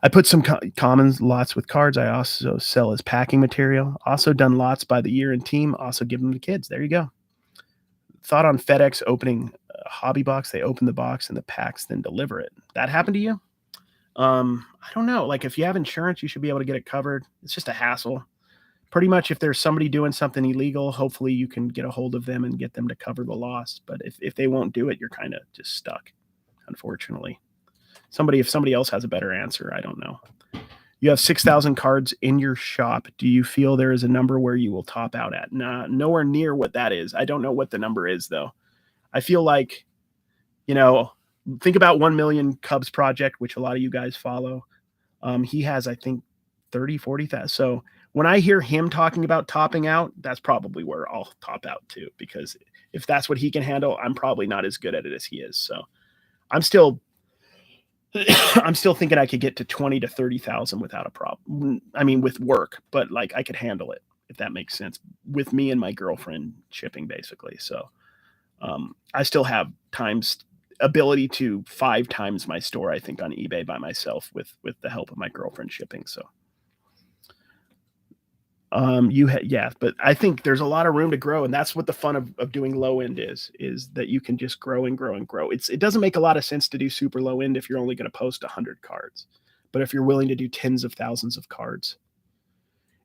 I put some commons lots with cards. I also sell as packing material. Also done lots by the year and team. Also give them to kids. There you go. Thought on FedEx opening a hobby box. They open the box and the packs, then deliver it. That happened to you? I don't know. Like if you have insurance, you should be able to get it covered. It's just a hassle. Pretty much if there's somebody doing something illegal, hopefully you can get a hold of them and get them to cover the loss. But if they won't do it, you're kind of just stuck, unfortunately. If somebody else has a better answer, I don't know. You have 6,000 cards in your shop. Do you feel there is a number where you will top out at? Nah, nowhere near what that is. I don't know what the number is, though. I feel like, think about 1 Million Cubs Project, which a lot of you guys follow. He has, I think, 30, 40,000. So when I hear him talking about topping out, that's probably where I'll top out too, because if that's what he can handle, I'm probably not as good at it as he is. So I'm still thinking I could get to 20 to 30,000 without a problem. I mean, with work, but like I could handle it, if that makes sense, with me and my girlfriend shipping basically. So I still have ability to 5 times my store, I think, on eBay by myself with the help of my girlfriend shipping. So but I think there's a lot of room to grow, and that's what the fun of doing low end is that you can just grow and grow and grow. It doesn't make a lot of sense to do super low end if you're only going to post 100 cards, but if you're willing to do tens of thousands of cards.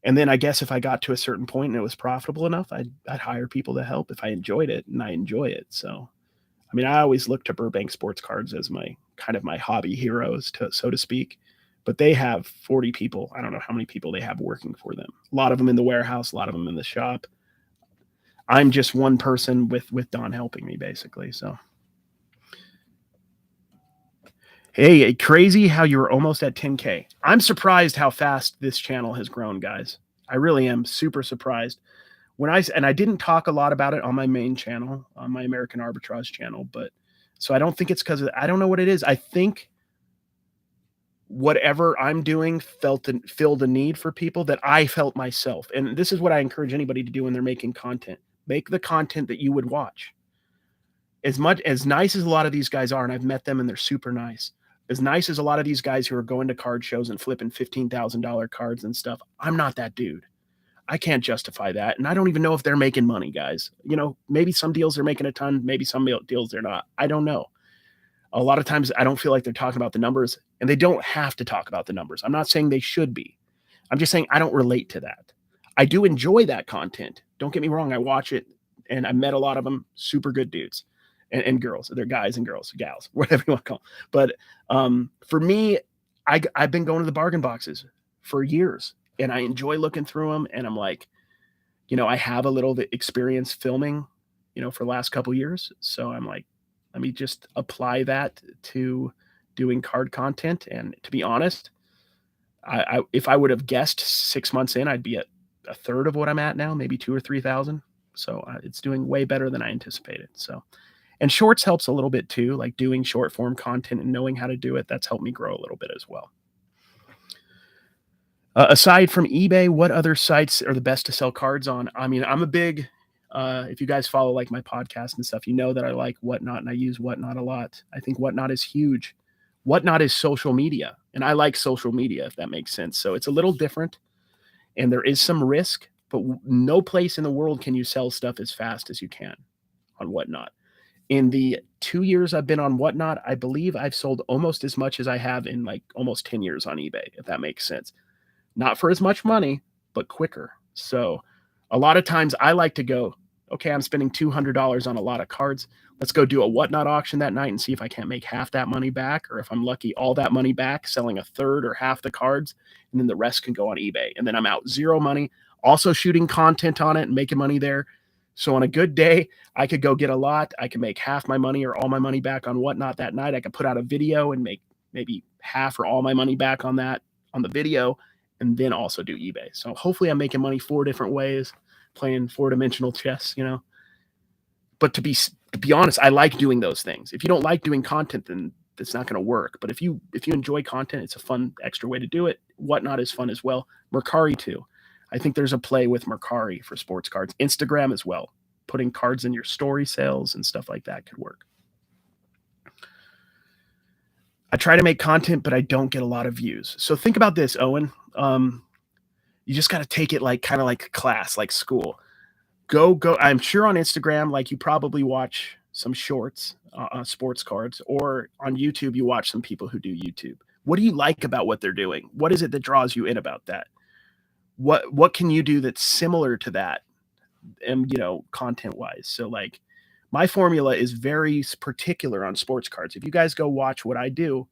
And then I guess if I got to a certain point and it was profitable enough, I'd hire people to help if I enjoyed it, and I enjoy it. So, I mean, I always look to Burbank Sports Cards as my kind of my hobby heroes, so to speak. But they have 40 people. I don't know how many people they have working for them. A lot of them in the warehouse, a lot of them in the shop. I'm just one person with Don helping me, basically. So, hey, crazy how you were almost at 10K. I'm surprised how fast this channel has grown, guys. I really am super surprised. I didn't talk a lot about it on my main channel, on my American Arbitrage channel, but so I don't think it's because I don't know what it is. I think whatever I'm doing filled a need for people that I felt myself. And this is what I encourage anybody to do when they're making content. Make the content that you would watch. As nice as a lot of these guys are, and I've met them and they're super nice, as nice as a lot of these guys who are going to card shows and flipping $15,000 cards and stuff, I'm not that dude. I can't justify that. And I don't even know if they're making money, guys. You know, maybe some deals they're making a ton, maybe some deals they're not. I don't know. A lot of times I don't feel like they're talking about the numbers, and they don't have to talk about the numbers. I'm not saying they should be. I'm just saying I don't relate to that. I do enjoy that content. Don't get me wrong. I watch it, and I met a lot of them, super good dudes and girls. They're guys and girls, gals, whatever you want to call them. But for me, I've been going to the bargain boxes for years, and I enjoy looking through them. And I'm like, you know, I have a little experience filming, you know, for the last couple of years. So I'm like, let me just apply that to doing card content. And to be honest, if I would have guessed 6 months in, I'd be at a third of what I'm at now, maybe 2,000 or 3,000. So it's doing way better than I anticipated. So, and shorts helps a little bit too, like doing short form content and knowing how to do it. That's helped me grow a little bit as well. Aside from eBay, what other sites are the best to sell cards on? I mean, I'm a big, if you guys follow like my podcast and stuff, you know that I like Whatnot and I use Whatnot a lot. I think Whatnot is huge. Whatnot is social media, and I like social media, if that makes sense. So it's a little different, and there is some risk, but no place in the world can you sell stuff as fast as you can on Whatnot. In the 2 years I've been on Whatnot, I believe I've sold almost as much as I have in like almost 10 years on eBay, if that makes sense. Not for as much money, but quicker. So a lot of times I like to go, okay, I'm spending $200 on a lot of cards. Let's go do a Whatnot auction that night and see if I can't make half that money back, or if I'm lucky, all that money back, selling a third or half the cards, and then the rest can go on eBay. And then I'm out zero money, also shooting content on it and making money there. So on a good day, I could go get a lot. I can make half my money or all my money back on Whatnot that night. I could put out a video and make maybe half or all my money back on that, on the video, and then also do eBay. So hopefully I'm making money 4 different ways, playing 4-dimensional chess, you know. But to be honest, I like doing those things. If you don't like doing content, then it's not going to work. But if you enjoy content, it's a fun extra way to do it. Whatnot is fun as well. Mercari too. I think there's a play with Mercari for sports cards. Instagram as well. Putting cards in your story sales and stuff like that could work. I try to make content, but I don't get a lot of views. So think about this, Owen. You just got to take it like kind of like class, like school. Go. I'm sure on Instagram, like you probably watch some shorts on sports cards, or on YouTube, you watch some people who do YouTube. What do you like about what they're doing? What is it that draws you in about that? What can you do that's similar to that, and, you know, content wise? So like my formula is very particular on sports cards. If you guys go watch what I do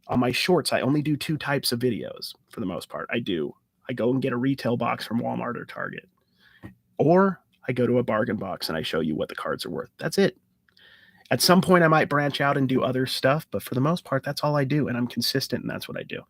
on my shorts, I only do 2 types of videos for the most part. I go and get a retail box from Walmart or Target, or I go to a bargain box and I show you what the cards are worth. That's it. At some point I might branch out and do other stuff, but for the most part, that's all I do. And I'm consistent, and that's what I do.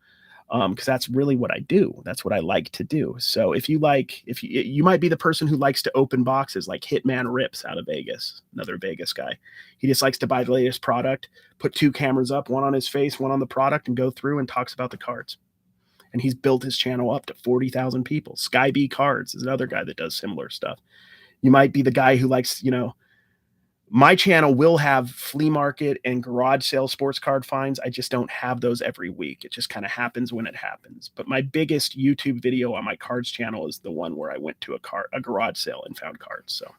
Because that's really what I do. That's what I like to do. So if you might be the person who likes to open boxes, like Hitman Rips out of Vegas, another Vegas guy. He just likes to buy the latest product, put 2 cameras up, one on his face, one on the product, and go through and talks about the cards. And he's built his channel up to 40,000 people. Sky B Cards is another guy that does similar stuff. You might be the guy who likes, you know, my channel will have flea market and garage sale sports card finds. I just don't have those every week. It just kind of happens when it happens. But my biggest YouTube video on my cards channel is the one where I went to a garage sale and found cards. So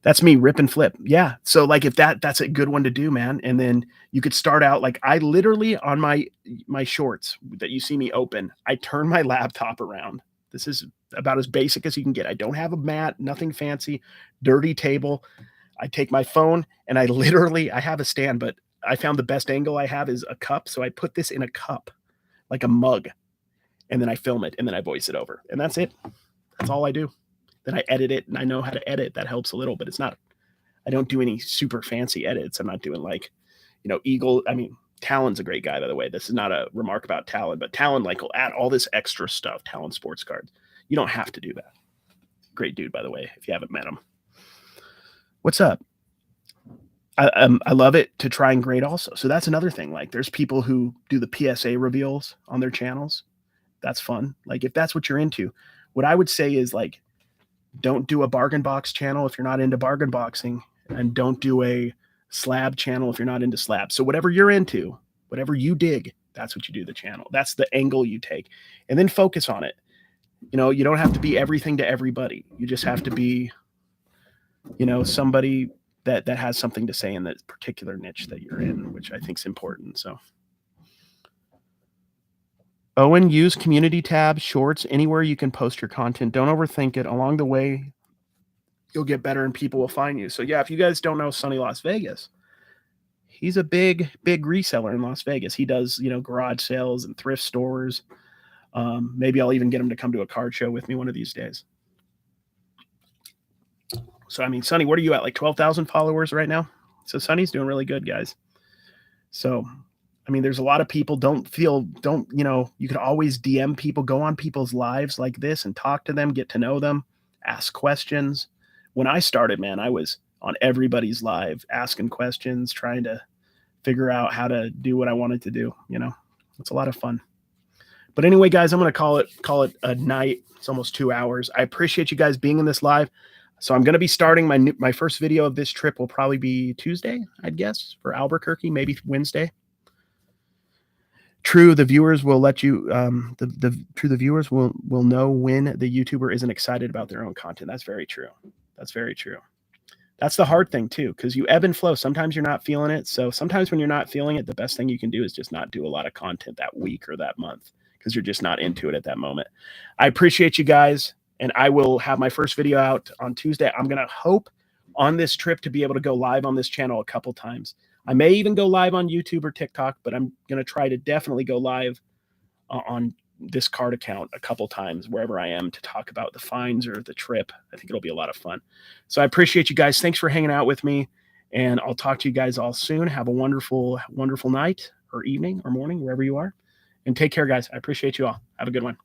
That's me, rip and flip. Yeah. So like if that's a good one to do, man. And then you could start out like I literally on my shorts that you see me open, I turn my laptop around. This is about as basic as you can get. I don't have a mat, nothing fancy, dirty table. I take my phone and I have a stand, but I found the best angle I have is a cup. So I put this in a cup, like a mug, and then I film it and then I voice it over. And that's it. That's all I do. Then I edit it, and I know how to edit. That helps a little, but it's not, I don't do any super fancy edits. I'm not doing like, Talon's a great guy, by the way. This is not a remark about Talon, but Talon like will add all this extra stuff, Talon sports cards. You don't have to do that. Great dude, by the way, if you haven't met him. What's up? I love it to try and grade also. So that's another thing. Like there's people who do the PSA reveals on their channels. That's fun. Like if that's what you're into, what I would say is like, don't do a bargain box channel if you're not into bargain boxing, and don't do a slab channel if you're not into slab. So whatever you're into, whatever you dig, that's what you do the channel. That's the angle you take, and then focus on it. You don't have to be everything to everybody. You just have to be, somebody that has something to say in that particular niche that you're in, which I think is important. So Owen, use community tab, shorts, anywhere you can post your content. Don't overthink it. Along the way, you'll get better and people will find you. So yeah, if you guys don't know Sunny Las Vegas, he's a big reseller in Las Vegas. He does, garage sales and thrift stores. Maybe I'll even get him to come to a card show with me one of these days. So, Sunny, what are you at? Like 12,000 followers right now? So Sunny's doing really good, guys. So there's a lot of people you can always DM people, go on people's lives like this and talk to them, get to know them, ask questions. When I started, man, I was on everybody's live asking questions, trying to figure out how to do what I wanted to do. It's a lot of fun. But anyway, guys, I'm going to call it a night. It's almost 2 hours. I appreciate you guys being in this live. So I'm going to be starting my first video of this trip will probably be Tuesday, I'd guess, for Albuquerque, maybe Wednesday. True, the viewers will let you. The viewers will know when the YouTuber isn't excited about their own content. That's very true. That's very true. That's the hard thing too, because you ebb and flow. Sometimes you're not feeling it. So sometimes when you're not feeling it, the best thing you can do is just not do a lot of content that week or that month because you're just not into it at that moment. I appreciate you guys, and I will have my first video out on Tuesday. I'm gonna hope on this trip to be able to go live on this channel a couple times. I may even go live on YouTube or TikTok, but I'm going to try to definitely go live on this card account a couple times wherever I am to talk about the finds or the trip. I think it'll be a lot of fun. So I appreciate you guys. Thanks for hanging out with me, and I'll talk to you guys all soon. Have a wonderful, wonderful night or evening or morning, wherever you are, and take care, guys. I appreciate you all. Have a good one.